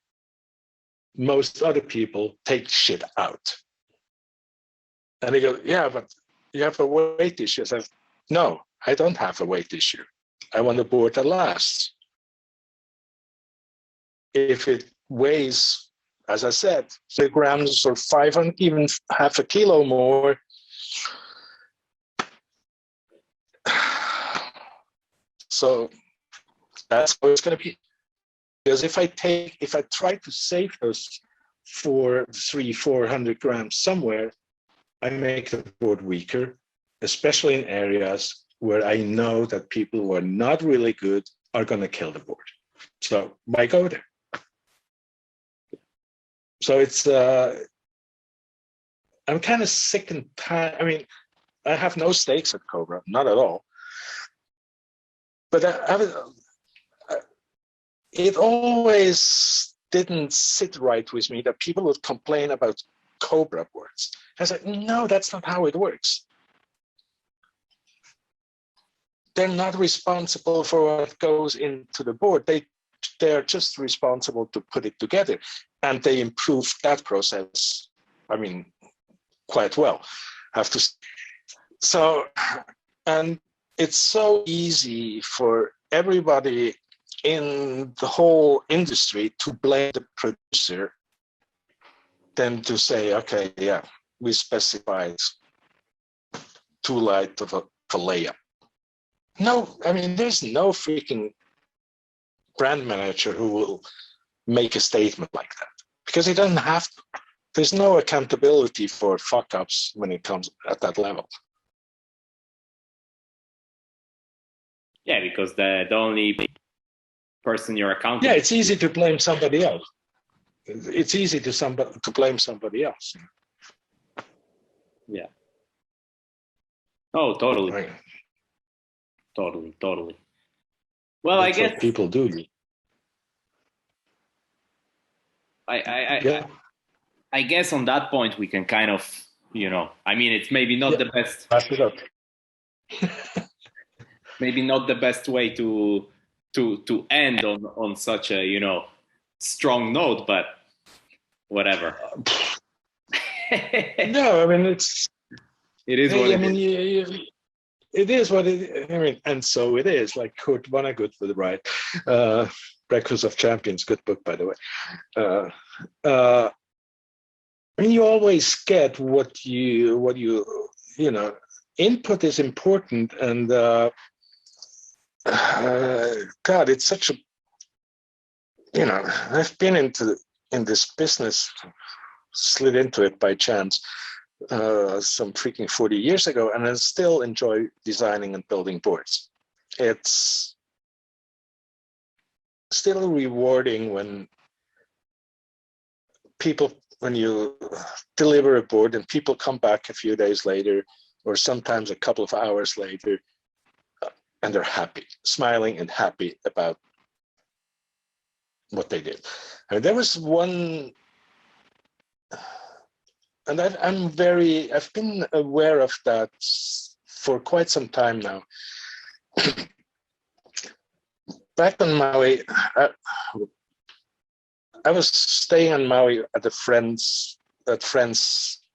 most other people take shit out. And he goes, yeah, but you have a weight issue. I said, no, I don't have a weight issue. I want a board that lasts. If it weighs, as I said, 3 grams or 500, even half a kilo more, so that's how it's going to be. Because if I try to save those 400 grams somewhere, I make the board weaker, especially in areas where I know that people who are not really good are going to kill the board. So why go there? So it's, I'm kind of sick and tired. I mean, I have no stakes at Cobra, not at all. But it always didn't sit right with me that people would complain about Cobra boards. I was like, no, that's not how it works. They're not responsible for what goes into the board. They're just responsible to put it together. And they improved that process, I mean, quite well, I have to. So, and it's so easy for everybody in the whole industry to blame the producer than to say, okay, yeah, we specified too light of a layup. No, I mean, there's no freaking brand manager who will make a statement like that because he doesn't have to. There's no accountability for fuck-ups when it comes at that level. Yeah, because the only person you're accountable. Yeah, it's easy to blame somebody else. It's easy to blame somebody else. Yeah. Oh, totally. Right. Totally. Well, That's I guess what people do. I guess on that point we can kind of, I mean, it's maybe not the best. Wrap it up. Maybe not the best way to end on such a strong note, but whatever. No, I mean it is what it is. It is what it. I mean, and so it is. Like Kurt Vonnegut would write, "Breakfast of Champions," good book, by the way. I mean, you always get what you input is important, and God, it's such a I've been in this business, slid into it by chance some freaking 40 years ago, and I still enjoy designing and building boards. It's still rewarding when you deliver a board and people come back a few days later or sometimes a couple of hours later and they're happy, smiling and happy about what they did. And there was one, and I've been aware of that for quite some time now. Back on Maui, I was staying on Maui at a friend's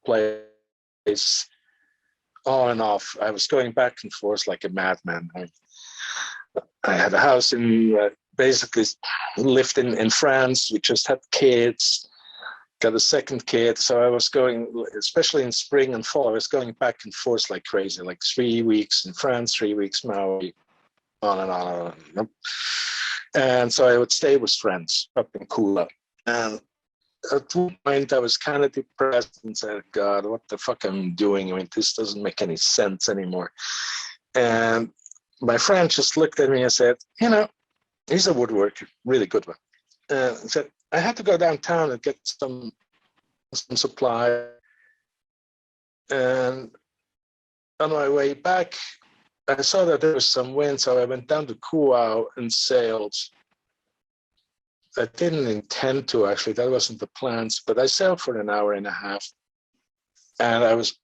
place on and off. I was going back and forth like a madman. I had a house basically lived in France. We just had kids, got a second kid. So I was going, especially in spring and fall, I was going back and forth like crazy, like 3 weeks in France, 3 weeks Maui, on and on and on. And so I would stay with friends up in Kula. And at one point I was kind of depressed and said, God, what the fuck am I doing? I mean, this doesn't make any sense anymore. And my friend just looked at me and said, he's a woodworker, really good one. And said, I had to go downtown and get some supply. And on my way back, I saw that there was some wind, so I went down to Kuau and sailed. I didn't intend to, actually. That wasn't the plans, but I sailed for an hour and a half. And I was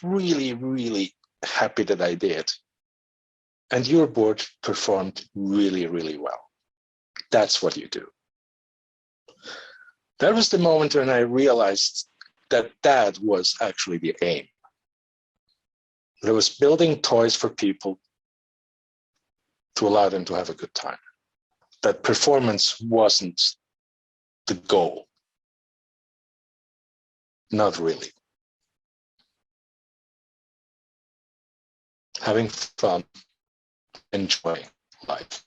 really, really happy that I did. And your board performed really, really well. That's what you do. That was the moment when I realized that was actually the aim. It was building toys for people to allow them to have a good time. That performance wasn't the goal. Not really. Having fun, enjoying life.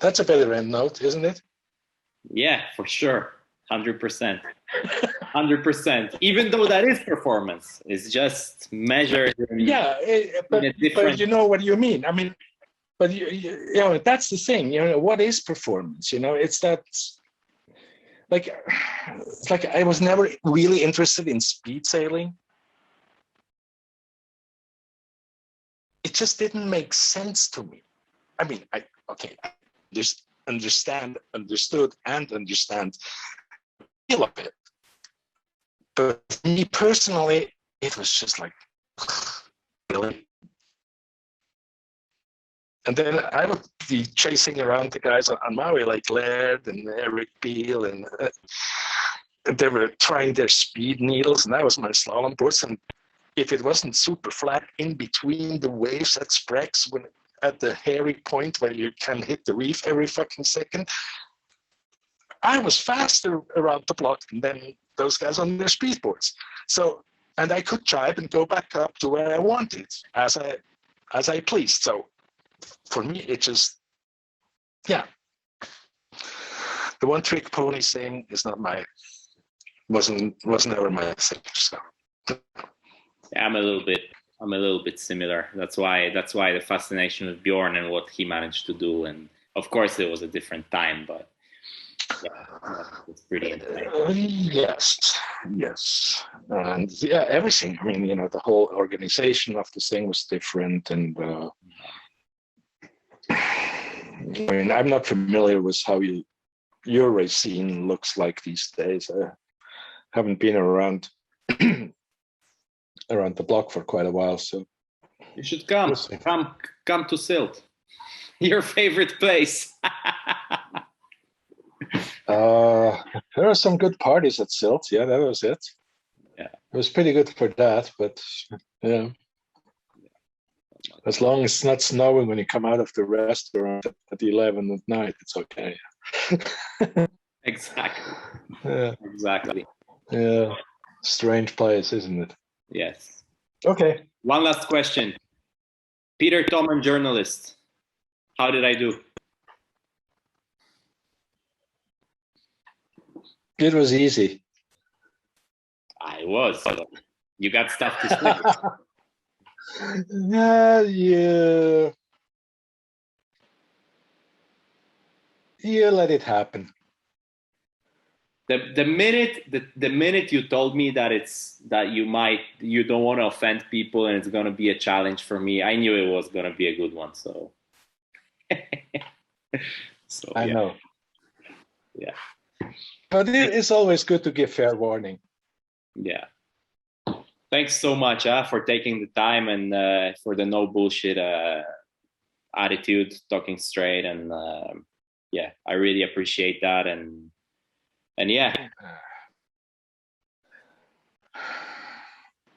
That's a better end note, isn't it? Yeah, for sure. 100%. 100%. Even though that is performance, it's just measured. But you know what you mean. I mean, but you know, that's the thing. What is performance? It's that. It's like I was never really interested in speed sailing. It just didn't make sense to me. I mean, I just understand the feel of it. But for me personally, it was just like, really? And then I would be chasing around the guys on Maui, like Laird and Eric Beale, and they were trying their speed needles, and that was my slalom boards. And if it wasn't super flat in between the waves at Sprex, when at the hairy point where you can hit the reef every fucking second, I was faster around the block than those guys on their speedboards. So, and I could jibe and go back up to where I wanted as I pleased. So for me, it just, yeah. The one trick pony thing is wasn't ever my thing. So. Yeah, I'm a little bit similar. That's why the fascination with Bjorn and what he managed to do. And of course it was a different time, but yeah, it's pretty insane. Yes. And yeah, everything. I mean, the whole organization of the thing was different. And I mean, I'm not familiar with how your race scene looks like these days. I haven't been around the block for quite a while, so you should come to Silt, your favorite place. There are some good parties at Silt. Yeah, that was it. Yeah, it was pretty good for that, but yeah, as long as it's not snowing when you come out of the restaurant at 11 at night, it's okay. Exactly. Yeah. Exactly. Yeah, strange place, isn't it? Yes. Okay. One last question. Peter Thommen, journalist. How did I do? It was easy. I was. You got stuff to say. Yeah. You let it happen. The minute you told me that you don't want to offend people and it's going to be a challenge for me, I knew it was going to be a good one. So, I know. Yeah. But it's always good to give fair warning. Yeah. Thanks so much for taking the time and for the no bullshit attitude, talking straight, and yeah, I really appreciate that. And yeah,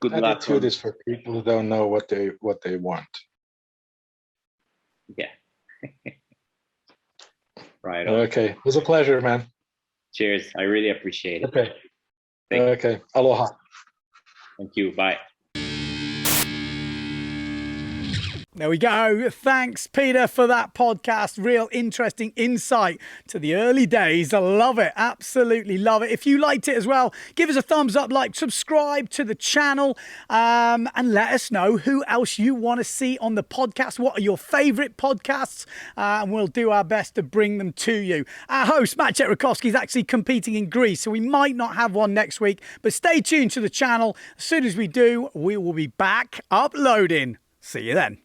good luck. Attitude is for people who don't know what they want. Yeah. Right on. Okay, it was a pleasure, man. Cheers. I really appreciate it. Okay. Okay. Aloha. Thank you. Bye. There we go. Thanks, Peter, for that podcast. Real interesting insight to the early days. I love it. Absolutely love it. If you liked it as well, give us a thumbs up, like, subscribe to the channel, and let us know who else you want to see on the podcast. What are your favourite podcasts? And we'll do our best to bring them to you. Our host, Maciek Rakowski, is actually competing in Greece, so we might not have one next week, but stay tuned to the channel. As soon as we do, we will be back uploading. See you then.